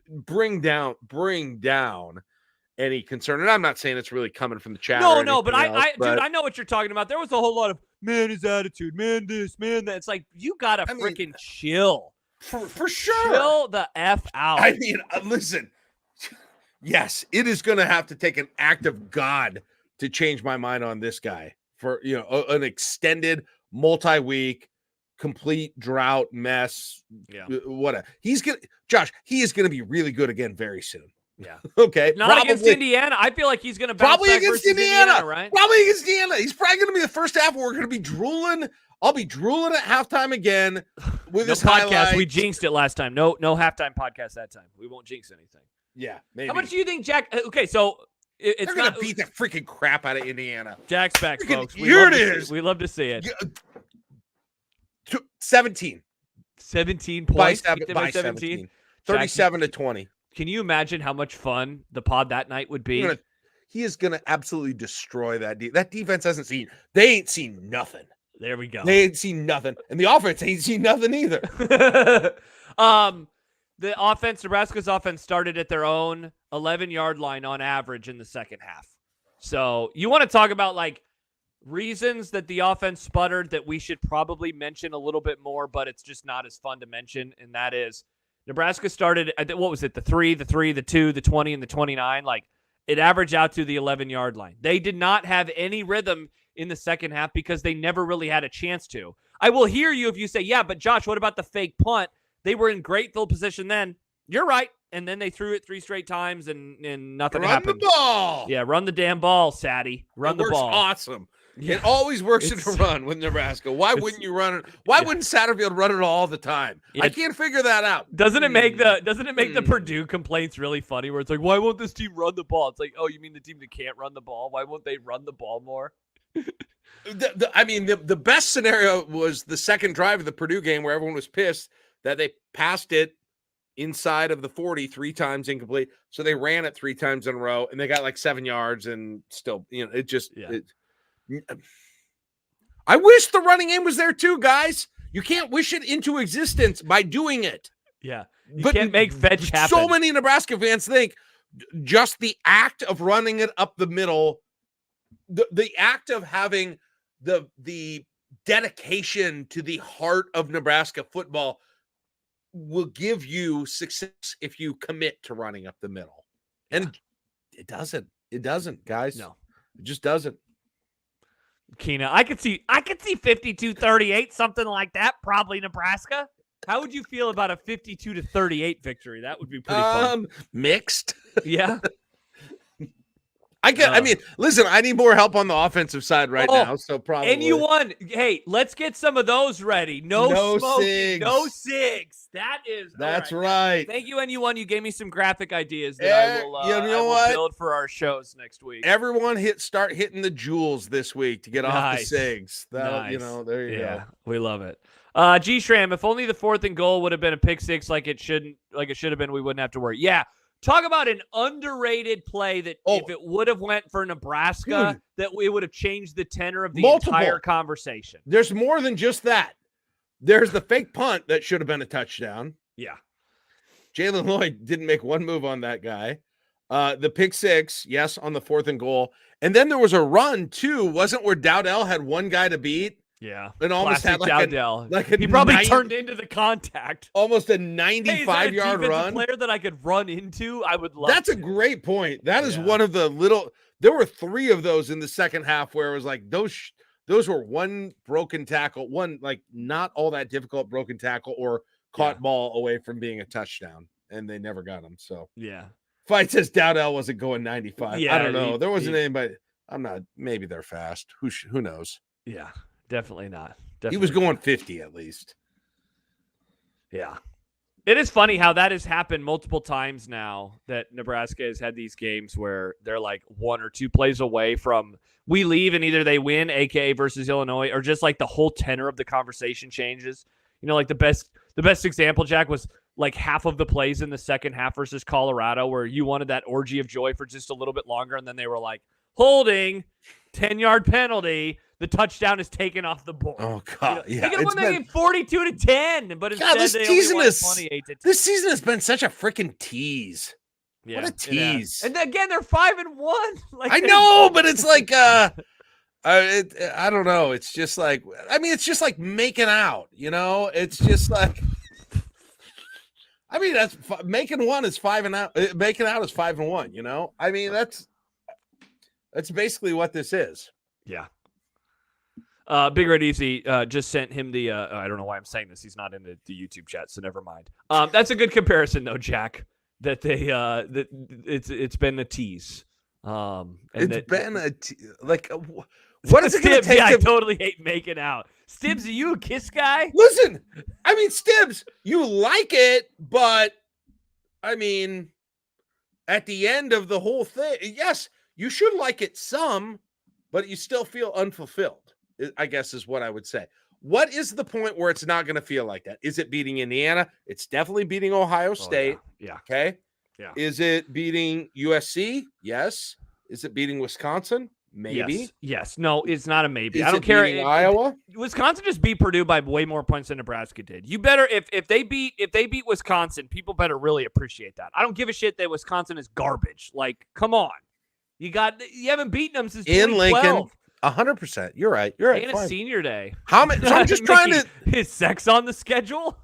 bring down any concern. And I'm not saying it's really coming from the chat. No, but dude, I know what you're talking about. There was a whole lot of man, his attitude, man, this, man, that. It's like, you gotta freaking chill. For sure. Chill the F out. I mean, listen, yes, it is going to have to take an act of God to change my mind on this guy for, an extended multi-week complete drought mess. Yeah. Whatever. He is going to be really good again very soon. Yeah. Okay. Not against Indiana. I feel like he's going to bounce probably back against versus Indiana, right? Probably against Indiana. He's probably going to be the first half where we're going to be drooling. I'll be drooling at halftime again with no this podcast. highlight. We jinxed it last time. No halftime podcast that time. We won't jinx anything. Yeah, maybe. How much do you think, Jack? Okay, so it's They're going to beat the freaking crap out of Indiana. Jack's back, folks. Here it is. We love to see it. 17. 17 points. By 17. 37 to 20. Can you imagine how much fun the pod that night would be? He is going to absolutely destroy that. That defense hasn't seen. They ain't seen nothing. There we go. They ain't seen nothing. And the offense ain't seen nothing either. The offense, Nebraska's offense started at their own 11-yard line on average in the second half. So you want to talk about like reasons that the offense sputtered that we should probably mention a little bit more, but it's just not as fun to mention. And that is Nebraska started, what was it? The 3, the 2, the 20, and the 29. Like it averaged out to the 11-yard line. They did not have any rhythm in the second half because they never really had a chance to. I will hear you if you say, yeah, but Josh, what about the fake punt? They were in great field position then. You're right. And then they threw it 3 straight times and nothing happened. Run the ball. Yeah, run the damn ball, Sadie. Run the ball. Awesome. Yeah. It always works in a run with Nebraska. Why wouldn't you run it? Why wouldn't Satterfield run it all the time? I can't figure that out. Doesn't it make the Purdue complaints really funny where it's like, why won't this team run the ball? It's like, oh, you mean the team that can't run the ball? Why won't they run the ball more? The best scenario was the second drive of the Purdue game where everyone was pissed that they passed it inside of the 40 3 times incomplete. So they ran it 3 times in a row and they got like 7 yards and still, it just, I wish the running game was there too, guys. You can't wish it into existence by doing it. Yeah. You can't make fetch happen. So many Nebraska fans think just the act of running it up the middle, the act of having the dedication to the heart of Nebraska football will give you success if you commit to running up the middle. And it doesn't, guys. No, it just doesn't. Keena, I could see 52-38, something like that. Probably Nebraska. How would you feel about a 52-38 victory? That would be pretty fun. Mixed. Yeah. I mean, listen, I need more help on the offensive side right now, so probably. And you won. Hey, let's get some of those ready. No smoking, no cigs. That's right. Thank you, NU1. You gave me some graphic ideas that I will build for our shows next week. Everyone start hitting the jewels this week to get off the cigs. Nice. There you go. We love it. G Shram, if only the 4th and goal would have been a pick six like it should have been, we wouldn't have to worry. Yeah. Talk about an underrated play that if it would have went for Nebraska, that it would have changed the tenor of the entire conversation. There's more than just that. There's the fake punt that should have been a touchdown. Yeah. Jalen Lloyd didn't make one move on that guy. The pick six, yes, on the 4th and goal. And then there was a run, too, wasn't where Dowdell had one guy to beat? Yeah. And almost Classic had Dowdell. He probably turned into the contact. Almost a 95-yard run. Player that I could run into, I would love. That's a great point. That is one of the little. There were 3 of those in the second half where it was like those were one broken tackle, one like not all that difficult broken tackle or caught ball away from being a touchdown, and they never got him. So Fight says Dowdell wasn't going 95. I don't know. There wasn't anybody. I'm not. Maybe they're fast. Who knows? Yeah. Definitely not. He was going 50 at least. Yeah. It is funny how that has happened multiple times now that Nebraska has had these games where they're like 1 or 2 plays away from we leave and either they win, aka versus Illinois, or just like the whole tenor of the conversation changes. You know, like the best example, Jack, was like half of the plays in the second half versus Colorado where you wanted that orgy of joy for just a little bit longer, and then they were like, holding, 10-yard penalty. The touchdown is taken off the board. Oh God! They could have won that game 42-10, but instead this they season only won 28-10. This season has been such a freaking tease. Yeah, what a tease! And again, they're 5-1. Like I know, but it's like I don't know. It's just like it's just like making out. You know, it's just like. I mean, that's making one is 5 and out. Making out is 5-1. You know, I mean that's basically what this is. Yeah. Big Red Easy just sent him the I don't know why I'm saying this. He's not in the YouTube chat, so never mind. That's a good comparison, though, Jack. that they that it's been a tease. And It's been what is it Stibbs, going to take? I totally hate making out. Stibbs, are you a kiss guy? Listen, I mean, Stibbs, you like it, but I mean, at the end of the whole thing, yes, you should like it some, but you still feel unfulfilled, I guess is what I would say. What is the point where it's not going to feel like that? Is it beating Indiana? It's definitely beating Ohio State. Yeah. Okay. Yeah. Is it beating USC? Yes. Is it beating Wisconsin? Maybe. Yes. No, it's not a maybe. Is I don't care. Iowa? Wisconsin just beat Purdue by way more points than Nebraska did. You better if they beat Wisconsin, people better really appreciate that. I don't give a shit that Wisconsin is garbage. Like, come on. You haven't beaten them since in 2012. Lincoln. 100%. You're right. You're right. And a senior day. How many? So I'm just trying to. Is sex on the schedule?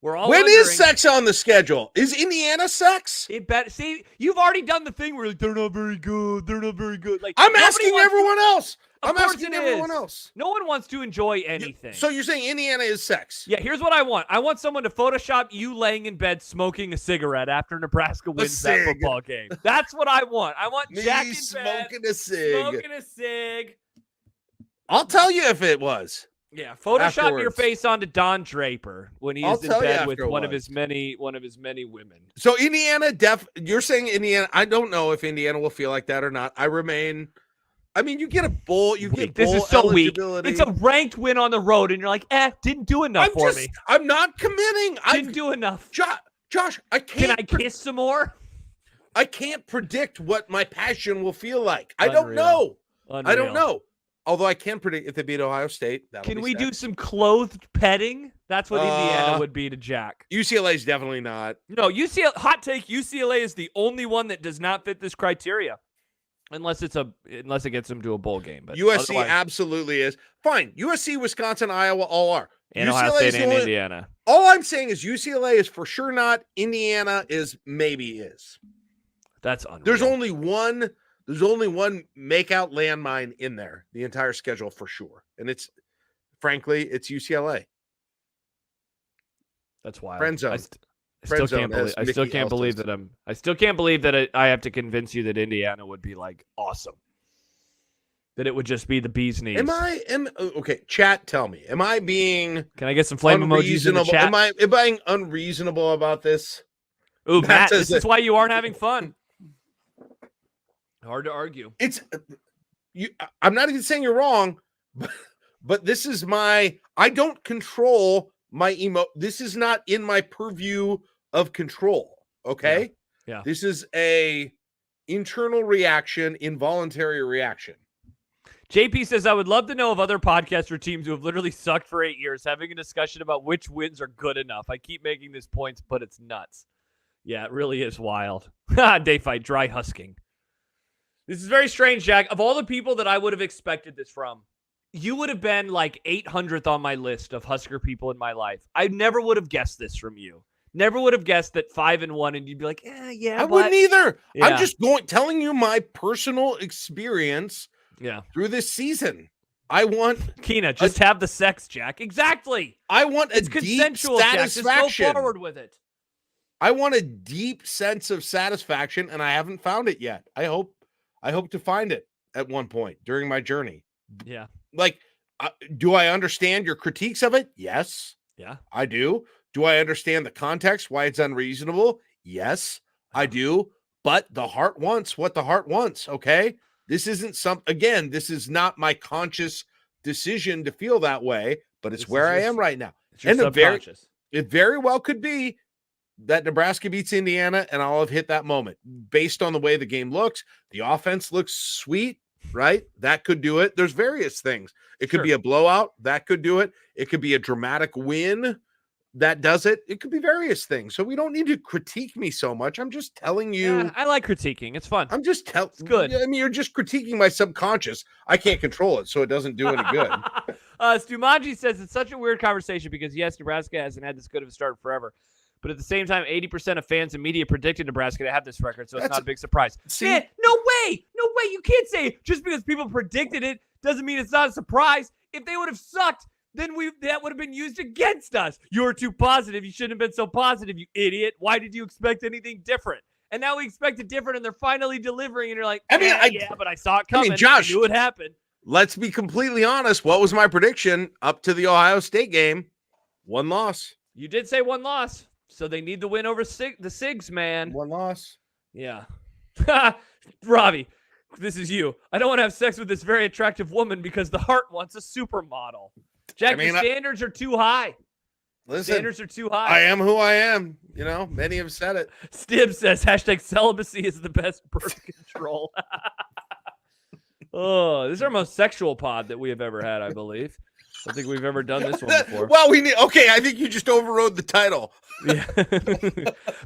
We're all. When wondering. is sex on the schedule? Is Indiana sex? See, you've already done the thing where like, they're not very good. They're not very good. Like I'm asking everyone else. Of I'm course asking it everyone is. else. No one wants to enjoy anything. So you're saying Indiana is sex? Yeah, here's what I want. I want someone to Photoshop you laying in bed smoking a cigarette after Nebraska wins that football game. That's what I want. I want Jack in smoking bed, a cig. smoking a cig. I'll tell you if it was. Yeah, Photoshop your Afterwards. face onto Don Draper when he I'll is in tell you bed with after it one of was. his many women. So Indiana, you're saying Indiana. I don't know if Indiana will feel like that or not. I mean, you get a bowl. You get This bowl is so weak. eligibility. It's a ranked win on the road, and you're like, didn't do enough for me. I'm not committing. Didn't do enough. Josh, I can't. Can I kiss some more? I can't predict what my passion will feel like. I don't know. I don't know. Although I can predict if they beat Ohio State. Can we do some clothed petting? That's what Indiana would be to Jack. UCLA is definitely not. No, hot take. UCLA is the only one that does not fit this criteria, unless it gets them to a bowl game. But USC absolutely is. Fine. USC, Wisconsin, Iowa all are. And Ohio State and Indiana. All I'm saying is UCLA is for sure not. Indiana is maybe is. That's unreal. There's only one make-out landmine in there, the entire schedule for sure. And it's UCLA. That's wild. Friend zone. I still can't believe that I have to convince you that Indiana would be like awesome. That it would just be the bee's knees. Okay, chat, tell me. Am I being Can I get some flame emojis in the chat? Am I being unreasonable about this? Ooh, Matt, this is why you aren't having fun. Hard to argue. I'm not even saying you're wrong, but this is I don't control my this is not in my purview of control. Okay. Yeah. This is a internal reaction, involuntary reaction. JP says, I would love to know of other podcasts or teams who have literally sucked for 8 years, having a discussion about which wins are good enough. I keep making this point, but it's nuts. Yeah, it really is wild. Day fight, dry husking. This is very strange, Jack. Of all the people that I would have expected this from, you would have been like 800th on my list of Husker people in my life. I never would have guessed this from you. Never would have guessed that 5-1, and you'd be like, yeah. I wouldn't either. Yeah. I'm just telling you my personal experience. Yeah. Through this season, I want Keena, just have the sex, Jack. Exactly. I want it's consensual deep satisfaction. Jack. Just go forward with it. I want a deep sense of satisfaction, and I haven't found it yet. I hope to find it at one point during my journey. Yeah. Like, do I understand your critiques of it? Yes. Yeah. I do. Do I understand the context, why it's unreasonable? Yes, I do. But the heart wants what the heart wants, okay? This isn't this is not my conscious decision to feel that way, but it's where I am right now. And it very well could be that Nebraska beats Indiana, and I'll have hit that moment based on the way the game looks. The offense looks sweet, right? That could do it. There's various things. It could be a blowout. That could do it. It could be a dramatic win. That does it. It could be various things. So we don't need to critique me so much. I'm just telling you. Yeah, I like critiquing. It's fun. I'm just It's good. I mean, you're just critiquing my subconscious. I can't control it, so it doesn't do any good. Stumaji says it's such a weird conversation because, yes, Nebraska hasn't had this good of a start forever. But at the same time, 80% of fans and media predicted Nebraska to have this record, so it's not a big surprise. Man, no way. No way. You can't say just because people predicted it doesn't mean it's not a surprise. If they would have sucked then that would have been used against us. You're too positive. You shouldn't have been so positive, you idiot. Why did you expect anything different? And now we expect it different, and they're finally delivering, and you're like, but I saw it coming. Josh, I knew it happened. Let's be completely honest. What was my prediction up to the Ohio State game? 1 loss. You did say 1 loss, so they need the win over the Sigs, man. 1 loss. Yeah. Robbie, this is you. I don't want to have sex with this very attractive woman because the heart wants a supermodel. Jack, the standards are too high. Listen, standards are too high. I am who I am. You know, many have said it. Stib says, #celibacy is the best birth control. Oh, this is our most sexual pod that we have ever had, I believe. I don't think we've ever done this one before. Well, I think you just overrode the title. Yeah.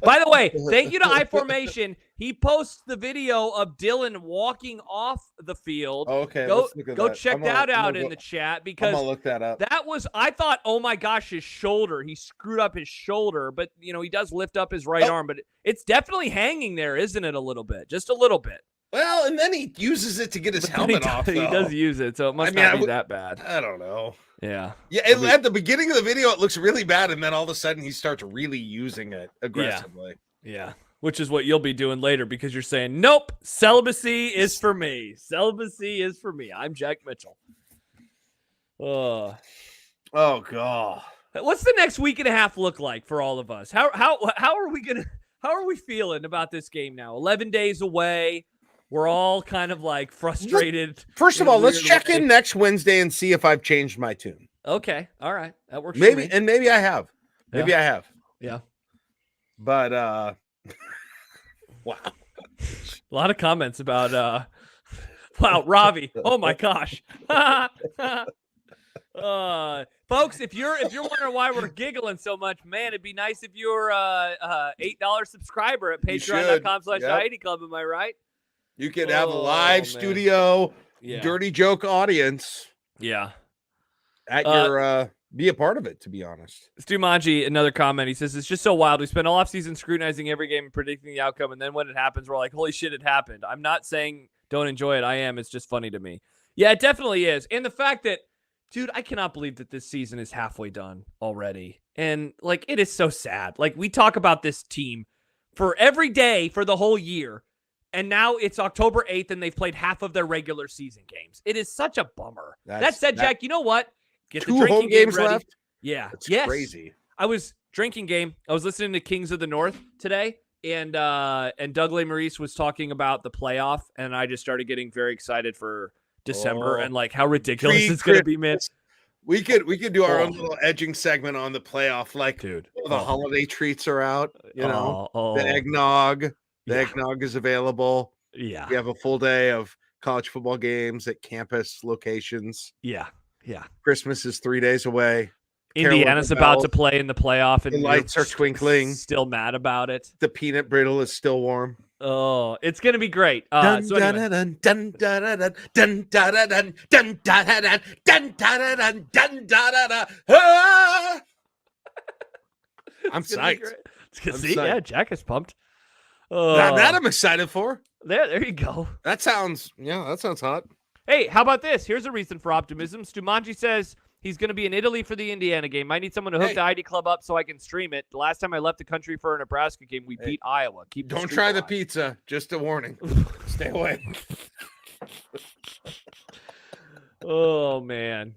By the way, thank you to iFormation. He posts the video of Dylan walking off the field. Oh, okay. Go check that out in the chat, because I'm gonna look that up. That was, I thought, oh my gosh, his shoulder. He screwed up his shoulder, but he does lift up his right arm, but it's definitely hanging there, isn't it? A little bit, just a little bit. Well, and then he uses it to get his helmet off. He does use it, so it must not be that bad. I don't know. Yeah. Yeah, at the beginning of the video, it looks really bad, and then all of a sudden, he starts really using it aggressively. Yeah. Which is what you'll be doing later, because you're saying, nope, celibacy is for me. Celibacy is for me. I'm Jack Mitchell. Oh, God. What's the next week and a half look like for all of us? How are we feeling about this game now? 11 days away. We're all kind of like frustrated. First of all, let's check in next Wednesday and see if I've changed my tune. Okay. All right. That works. Maybe, for me. and maybe I have. Maybe I have. Yeah. But wow. A lot of comments about wow, Ravi. Oh my gosh. Folks, if you're wondering why we're giggling so much, man, it'd be nice if you're $8 subscriber at patreon.com/IID Club. Am I right? You could have a live studio, dirty joke audience. Yeah. At your be a part of it, to be honest. Stu Manji, another comment. He says, it's just so wild. We spent all offseason scrutinizing every game and predicting the outcome, and then when it happens, we're like, holy shit, it happened. I'm not saying don't enjoy it. I am. It's just funny to me. Yeah, it definitely is. And the fact that, dude, I cannot believe that this season is halfway done already. And, like, it is so sad. Like, we talk about this team for every day for the whole year, and now it's October 8th, and they've played half of their regular season games. It is such a bummer. That said, Jack, you know what? Get the drinking home games ready. left? Yeah. That's crazy. I was drinking game. I was listening to Kings of the North today, and Doug Maurice was talking about the playoff, and I just started getting very excited for December and like how ridiculous it's going to be, man. We could do our own little edging segment on the playoff, like, dude. The holiday treats are out, the eggnog. The eggnog is available. Yeah. We have a full day of college football games at campus locations. Yeah. Yeah. Christmas is 3 days away. Indiana's about to play in the playoff, and the lights are twinkling. Still mad about it. The peanut brittle is still warm. Oh, it's gonna be great. I'm psyched. Yeah, Jack is pumped. That I'm excited for. There you go. That sounds hot. Hey, how about this? Here's a reason for optimism. Stumanji says he's going to be in Italy for the Indiana game. I need someone to hook the ID Club up so I can stream it. The last time I left the country for a Nebraska game, we beat Iowa. Don't try the pizza. Just a warning. Stay away. Oh, man.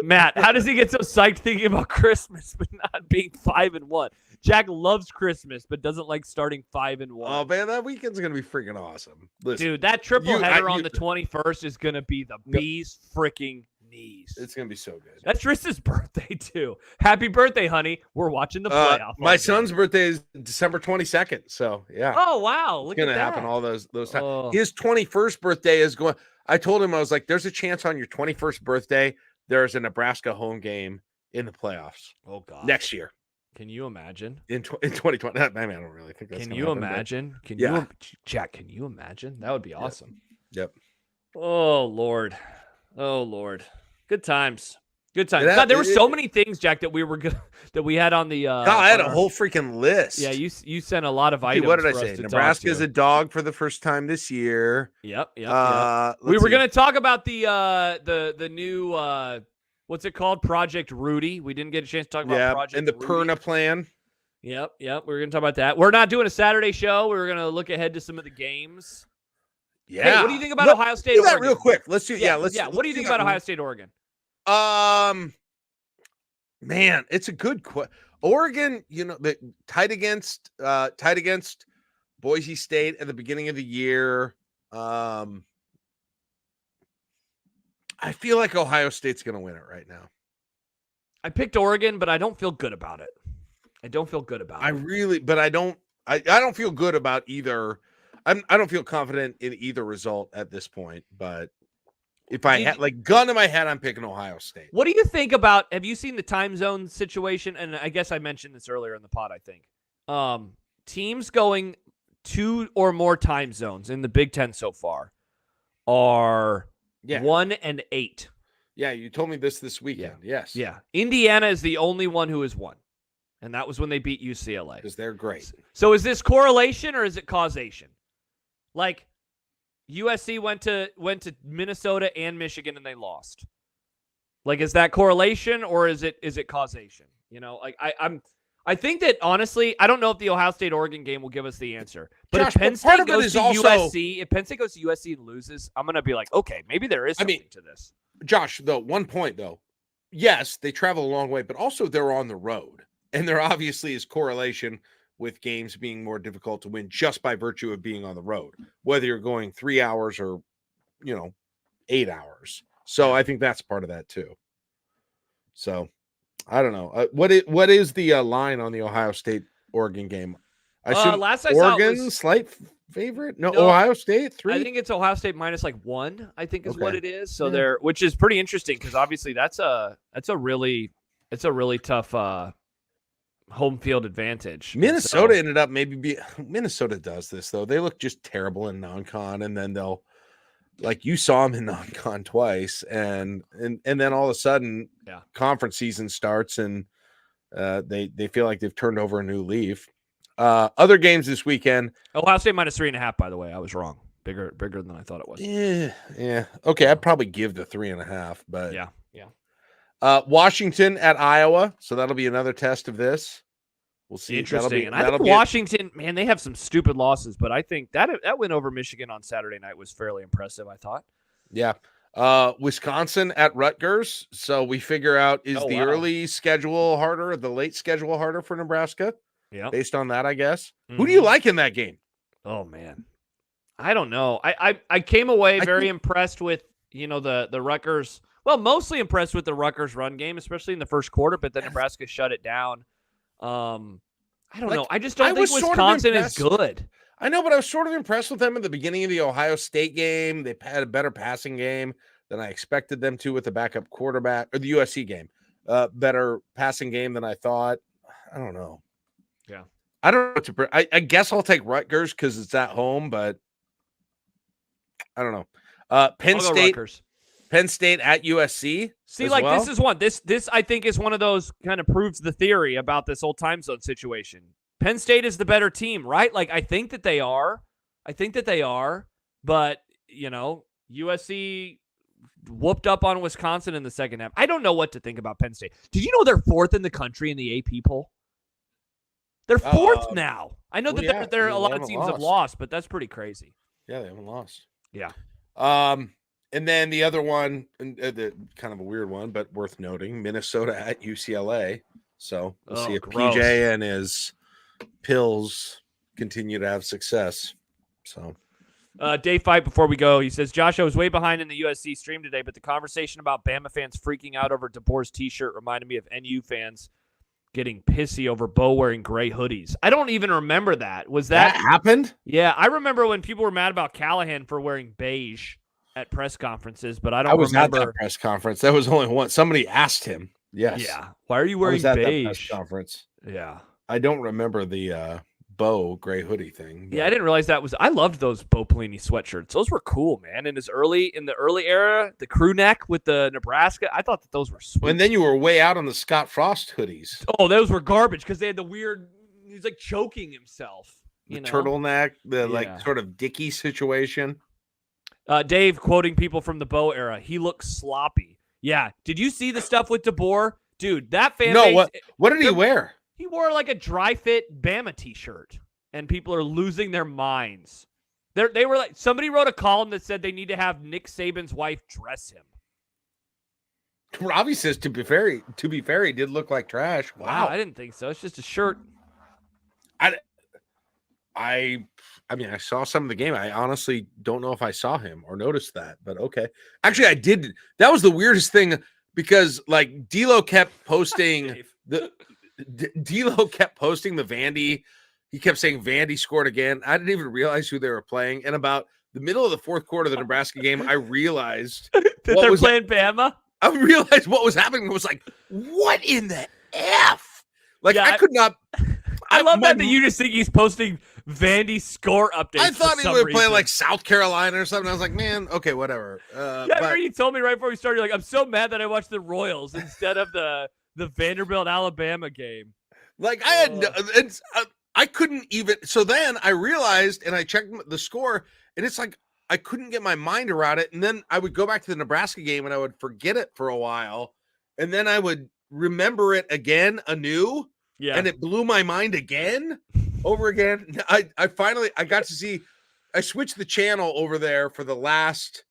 Matt, how does he get so psyched thinking about Christmas but not being 5-1? Jack loves Christmas but doesn't like starting 5-1. Oh, man, that weekend's going to be freaking awesome. Listen, dude, that triple header on the 21st is going to be the bee's freaking knees. It's going to be so good. That's Trista's birthday, too. Happy birthday, honey. We're watching the playoff. My son's birthday is December 22nd, so, yeah. Oh, wow. Look at that. It's going to happen all those times. Oh. His 21st birthday is going... I told him, I was like, there's a chance on your 21st birthday, there's a Nebraska home game in the playoffs. Oh, God. Next year. Can you imagine? In 2020. I mean, I don't really think that's Can you imagine? Jack, can you imagine? That would be awesome. Yep. Oh, Lord. Good times. Good times. God, there were so many things, Jack, that we had on the I had a whole freaking list. Yeah, you sent a lot of items. What did I say? Nebraska's a dog for the first time this year. Yep. We were going to talk about the new what's it called? Project Rudy. We didn't get a chance to talk about Project and the Rudy. Perna plan. Yep. We're going to talk about that. We're not doing a Saturday show. We're going to look ahead to some of the games. Yeah. Hey, what do you think about Ohio State, do that Oregon? Real quick. Let's do. What do you think about Ohio State, Oregon? Man, it's a good question. Oregon, tied against Boise State at the beginning of the year. I feel like Ohio State's going to win it right now. I picked Oregon, but I don't feel good about it. I don't feel good about it. I don't feel good about either. I don't feel confident in either result at this point, but if I had gun in my head, I'm picking Ohio State. What do you think about, have you seen the time zone situation? And I guess I mentioned this earlier in the pod, I think. Teams going 2 or more time zones in the Big Ten so far are 1 and 8. Yeah, you told me this weekend. Yeah. Yes. Yeah. Indiana is the only one who has won. And that was when they beat UCLA. Because they're great. So is this correlation or is it causation? Like USC went to Minnesota and Michigan and they lost. Like, is that correlation or is it causation? I think that honestly, I don't know if the Ohio State Oregon game will give us the answer. But Josh, if Penn State goes to USC and loses, I'm gonna be like, okay, maybe there is something to this. Josh, though, one point though. Yes, they travel a long way, but also they're on the road. And there obviously is correlation with games being more difficult to win just by virtue of being on the road, whether you're going 3 hours or, 8 hours. So I think that's part of that too. So I don't know. What is the line on the Ohio State Oregon game? Last I Oregon saw it was, slight favorite. No, Ohio State 3. I think it's Ohio State minus 1. I think is what it is. So which is pretty interesting because obviously that's a really tough home field advantage. Minnesota ended up Minnesota does this though. They look just terrible in non-con, and then they'll you saw them in non-con twice, and then all of a sudden, conference season starts, and they feel like they've turned over a new leaf. Other games this weekend. Ohio State minus 3.5. By the way, I was wrong. Bigger than I thought it was. Yeah. Okay, I'd probably give the 3.5, but yeah. Washington at Iowa, so that'll be another test of this. We'll see. Interesting. And I think Washington, man, they have some stupid losses, but I think that win over Michigan on Saturday night was fairly impressive, I thought. Yeah. Wisconsin at Rutgers. So we figure out the early schedule harder or the late schedule harder for Nebraska? Yeah. Based on that, I guess. Mm-hmm. Who do you like in that game? Oh, man. I don't know. I came away very impressed with, the Rutgers. Well, mostly impressed with the Rutgers run game, especially in the first quarter, but then Nebraska shut it down. I don't know. I just don't think Wisconsin is good. I know, but I was sort of impressed with them at the beginning of the Ohio State game. They had a better passing game than I expected them to with the backup quarterback, or the USC game. Better passing game than I thought. I don't know. Yeah. I don't know what to. I guess I'll take Rutgers because it's at home, but I don't know. Penn State at USC. See, this is one. This I think is one of those kind of proves the theory about this whole time zone situation. Penn State is the better team, right? I think that they are. But, USC whooped up on Wisconsin in the second half. I don't know what to think about Penn State. Did you know they're 4th in the country in the AP poll? They're 4th now. I know that a lot of teams have lost, but that's pretty crazy. Yeah, they haven't lost. Yeah. And then the other one, kind of a weird one, but worth noting, Minnesota at UCLA. So we'll see if PJ and his pills continue to have success. So, Dave Fight, before we go, he says, Josh, I was way behind in the USC stream today, but the conversation about Bama fans freaking out over DeBoer's t-shirt reminded me of NU fans getting pissy over Bo wearing gray hoodies. I don't even remember that. Was that happened? Yeah, I remember when people were mad about Callahan for wearing beige at press conferences, but I was remember. At that press conference. That was only one. Somebody asked him. Yes. Yeah. Why are you wearing beige? That press conference. Yeah. I don't remember the Bo gray hoodie thing. But. Yeah, I didn't realize that was. I loved those Bo Pelini sweatshirts. Those were cool, man. In the early era, the crew neck with the Nebraska, I thought that those were sweet. And then you were way out on the Scott Frost hoodies. Oh, those were garbage because they had the weird. He's choking himself. The turtleneck, sort of Dickie situation. Dave quoting people from the Bo era. He looks sloppy. Yeah. Did you see the stuff with DeBoer? Dude, that fan No, base, what did he wear? he wore like a dry fit Bama t-shirt, and people are losing their minds. They were like, somebody wrote a column that said they need to have Nick Saban's wife dress him. Robbie says, to be fair, he did look like trash. Wow. I didn't think so. It's just a shirt. I mean, I saw some of the game. I honestly don't know if I saw him or noticed that, but okay. Actually, I did. That was the weirdest thing because like D'Lo kept posting D'Lo kept posting the Vandy. He kept saying Vandy scored again. I didn't even realize who they were playing. And about the middle of the fourth quarter of the Nebraska game, I realized that they're playing Bama. I realized what was happening. I was like, what in the F? Like, yeah, I could not. I love that you just think he's posting Vandy score updates. I thought he would play like South Carolina or something. I was like, man, okay, whatever. But you told me right before we started, you're like, I'm so mad that I watched the Royals instead of the Vanderbilt Alabama game. Like I had, I couldn't even. So then I realized, and I checked the score, and it's like I couldn't get my mind around it. And then I would go back to the Nebraska game, and I would forget it for a while, and then I would remember it again anew. Yeah. And it blew my mind again, over again. I finally got to see, I switched the channel over there for the last,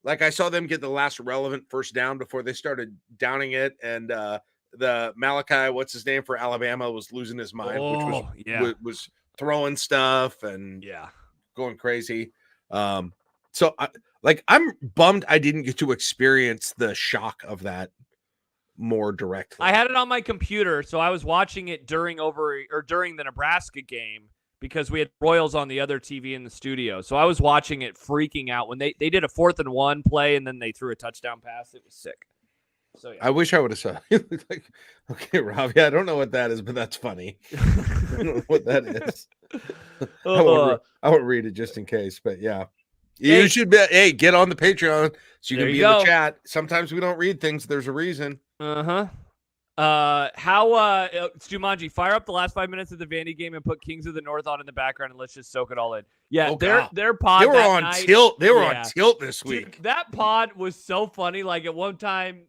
like I saw them get the last relevant first down before they started downing it. And the Malachi, what's his name for Alabama, was losing his mind, which was throwing stuff and going crazy. So I'm bummed I didn't get to experience the shock of that more directly. I had it on my computer, so I was watching it during the Nebraska game because we had Royals on the other TV in the studio. So I was watching it freaking out when they did a 4th and 1 play and then they threw a touchdown pass. It was sick. So yeah. I wish I would have saw it. Like, okay, Robbie, I don't know what that is, but that's funny. I don't know what that is. I won't read it just in case, but yeah. You should be, get on the Patreon so you can be in the chat. Sometimes we don't read things. There's a reason. How Jumanji, fire up the last 5 minutes of the Vandy game and put Kings of the North on in the background and let's just soak it all in. Yeah, their pod. They were on tilt. They were on tilt this week. Dude, that pod was so funny. Like at one time,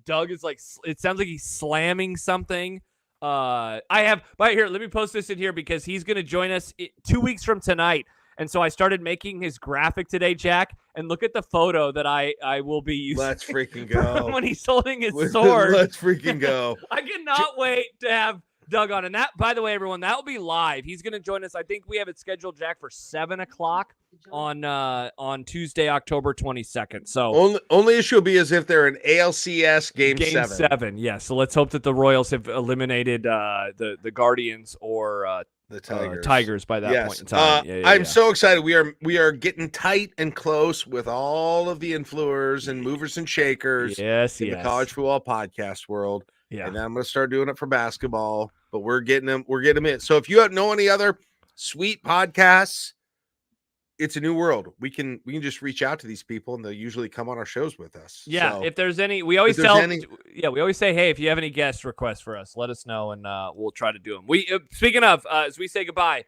Doug is like, it sounds like he's slamming something. I have right here. Let me post this in here because he's going to join us 2 weeks from tonight. And so I started making his graphic today, Jack, and look at the photo that I will be using. Let's freaking go. When he's holding his sword. Let's freaking go. I cannot wait to have Doug on. And that, by the way, everyone, that will be live. He's going to join us. I think we have it scheduled, Jack, for 7:00 on Tuesday, October 22nd. So only issue will be as if they're an ALCS game 7. Yeah. So let's hope that the Royals have eliminated the Guardians or the Tigers by that point in time. I'm so excited. We are getting tight and close with all of the influencers and movers and shakers in the college football podcast world. Yeah. And then I'm going to start doing it for basketball, but we're getting them in. So if you know any other sweet podcasts, it's a new world. We can just reach out to these people and they'll usually come on our shows with us. Yeah. So, if there's any, we always say, hey, if you have any guest requests for us, let us know and we'll try to do them. Speaking of, as we say goodbye,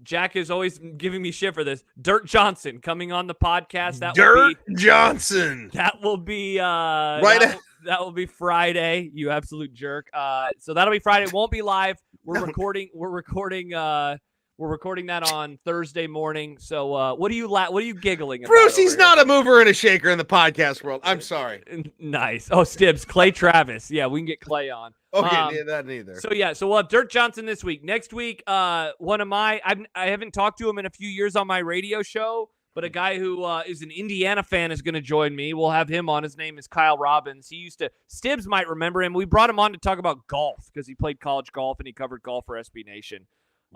Jack is always giving me shit for this. Dirt Johnson coming on the podcast. Johnson. That will be that will be Friday. You absolute jerk. So that'll be Friday. It won't be live. We're recording that on Thursday morning. So what are you giggling about? Bruce, he's not a mover and a shaker in the podcast world. I'm sorry. Nice. Oh, Stibbs, Clay Travis. Yeah, we can get Clay on. Okay, that neither. So we'll have Dirt Johnson this week. Next week, one of I haven't talked to him in a few years on my radio show, but a guy who is an Indiana fan is going to join me. We'll have him on. His name is Kyle Robbins. Stibbs might remember him. We brought him on to talk about golf because he played college golf and he covered golf for SB Nation.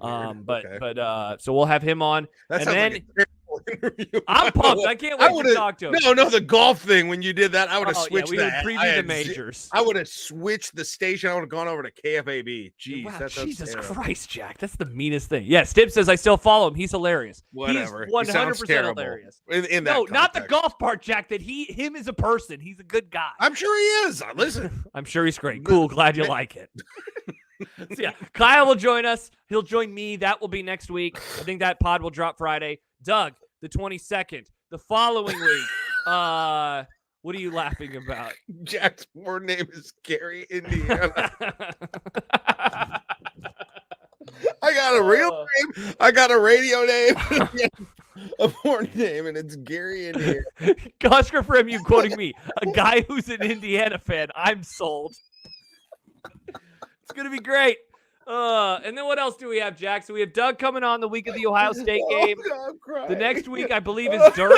So we'll have him on. That sounds like a terrible interview. I'm pumped. I can't wait to talk to him. No, the golf thing. When you did that, I would have switched. We would preview the majors. I would have switched the station. I would have gone over to KFAB. Jeez, wow, Jesus Christ, Jack. That's the meanest thing. Yeah, Stibb says I still follow him. He's hilarious. Whatever. He's 100% hilarious. In that context. Not the golf part, Jack. That him as a person. He's a good guy. I'm sure he is. Listen. I'm sure he's great. Cool. Glad you like it. So yeah, Kyle will join us. He'll join me. That will be next week. I think that pod will drop Friday. Doug, the 22nd. The following week, What are you laughing about? Jack's born name is Gary, Indiana. I got a real name. I got a radio name. A born name, and it's Gary, Indiana. Oscar, for him, you quoting me, a guy who's an Indiana fan. I'm sold. It's going to be great. And then what else do we have, Jack? So we have Doug coming on the week of the Ohio State game. The next week, I believe, is Dirk.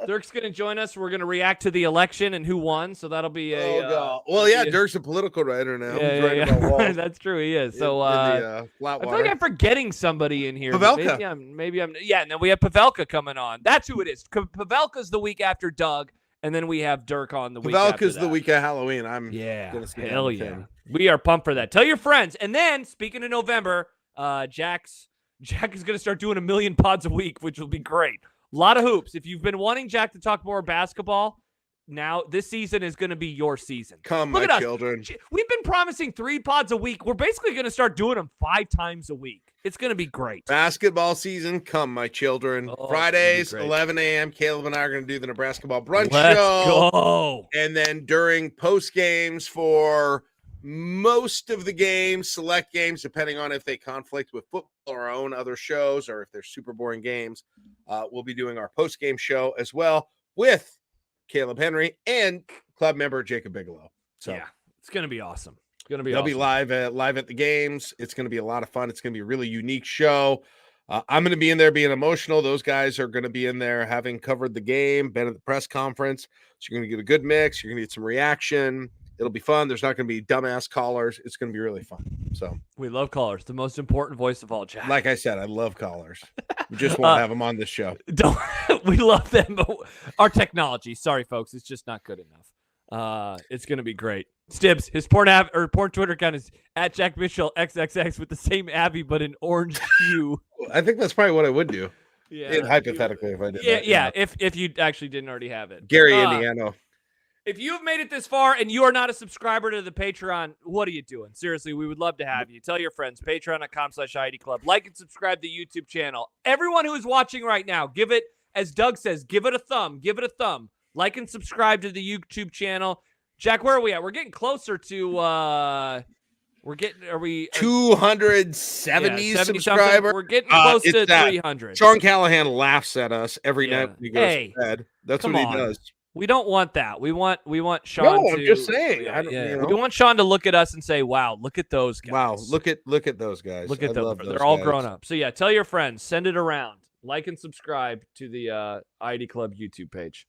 Dirk's going to join us. We're going to react to the election and who won. So that'll be a. Dirk's a political writer now. Yeah, He's writing about walls. That's true. He is. So I feel like I'm forgetting somebody in here. Pavelka. Maybe I'm. Yeah, and then we have Pavelka coming on. That's who it is. Pavelka's the week after Doug, and then we have Dirk on the week after Pavelka's that. the week of Halloween. Hell yeah. We are pumped for that. Tell your friends. And then, speaking of November, Jack is going to start doing 1 million pods a week, which will be great. A lot of hoops. If you've been wanting Jack to talk more basketball, now this season is going to be your season. Come, Look my at children. Us. We've been promising 3 pods a week. We're basically going to start doing them 5 times a week. It's going to be great. Basketball season, come, my children. Fridays, 11 a.m. Caleb and I are going to do the Nebraska Ball Brunch Let's show. Go. And then during post games for most of the games, select games, depending on if they conflict with football or our own other shows, or if they're super boring games, we'll be doing our post game show as well with Caleb Henry and club member Jacob Bigelow. So yeah, it's going to be awesome. It's going to be they'll awesome. be live at the games. It's going to be a lot of fun. It's going to be a really unique show. I'm going to be in there being emotional. Those guys are going to be in there having covered the game, been at the press conference. So you're going to get a good mix. You're going to get some reaction. It'll be fun. There's not going to be dumbass callers. It's going to be really fun. So we love callers. The most important voice of all, Jack. Like I said, I love callers. We just won't have them on this show. We love them. But our technology, sorry, folks, it's just not good enough. It's going to be great. Stibbs, his porn Twitter account is at Jack Mitchell XXX with the same Abby, but in orange hue. I think that's probably what I would do. Yeah. Hypothetically, if I did that. Yeah. If you actually didn't already have it. Gary, Indiana. If you have made it this far and you are not a subscriber to the Patreon, what are you doing? Seriously, we would love to have you. Tell your friends, patreon.com/ID Club. Like and subscribe to the YouTube channel. Everyone who is watching right now, give it, as Doug says, give it a thumb. Give it a thumb. Like and subscribe to the YouTube channel. Jack, where are we at? We're getting closer to, are we 270 subscribers? We're getting close to 300. Sean Callahan laughs at us every night when he goes to bed. That's what he does. We don't want that. We want Sean to. I'm just saying. We want Sean to look at us and say, "Wow, look at those guys. Wow, look at those guys. Look at them. They're all grown up." So yeah, tell your friends, send it around, like and subscribe to the ID Club YouTube page.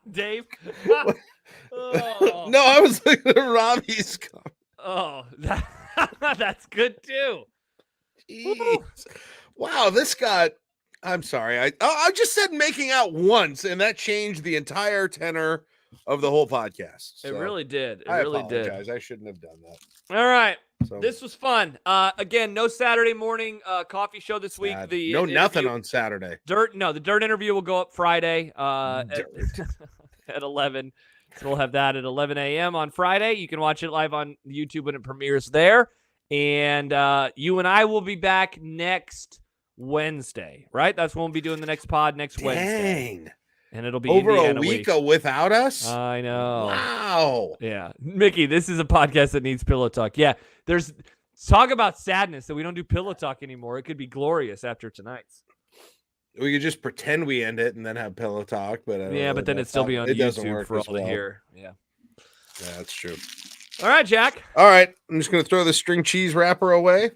Dave. No, I was looking at Robbie's comment. Oh, that's good too. Wow, this got. I'm sorry. I just said making out once, and that changed the entire tenor of the whole podcast. So it really did. I apologize. I shouldn't have done that. All right. So, this was fun. Again, no Saturday morning coffee show this week. Nothing on Saturday. The Dirt interview will go up Friday at 11. So we'll have that at 11 a.m. on Friday. You can watch it live on YouTube when it premieres there. And you and I will be back next Wednesday, right? That's when we'll be doing the next pod next Wednesday. Dang. And it'll be over Indiana a week week. Without us. I know. Wow. Yeah, Mickey, this is a podcast that needs pillow talk. Yeah, there's talk about sadness that we don't do pillow talk anymore. It could be glorious after tonight's. We could just pretend we end it and then have pillow talk, but but then it'd still be on YouTube for all to hear. Yeah, that's true. All right, Jack. All right, I'm just gonna throw the string cheese wrapper away.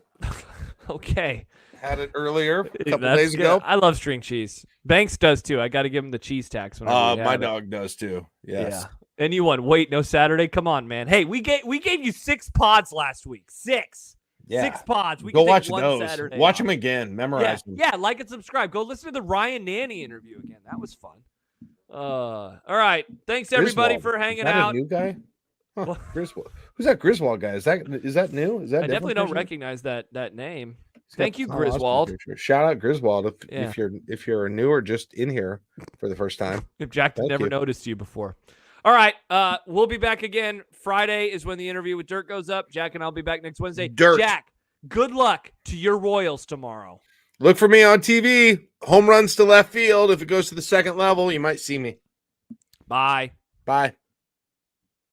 Okay. Had it earlier a couple days ago. I love string cheese. Banks does too. I got to give him the cheese tax. My dog does too. Yes. Yeah. And you won. Wait, no Saturday. Come on, man. Hey, we gave you 6 pods last week. 6. Yeah. 6 pods. We go can watch take one those. Saturday watch off. them again. Memorize them. Yeah. Like and subscribe. Go listen to the Ryan Nanny interview again. That was fun. All right. Thanks everybody for hanging out. A new guy. Huh. Griswold. Who's that Griswold guy? Is that new? Is that? I definitely don't recognize that name. Thank you, Griswold. Shout out Griswold if you're new or just in here for the first time. If Jack never noticed you before. All right, we'll be back again. Friday is when the interview with Dirk goes up. Jack and I'll be back next Wednesday. Dirk. Jack, good luck to your Royals tomorrow. Look for me on TV. Home runs to left field. If it goes to the second level, you might see me. Bye. Bye.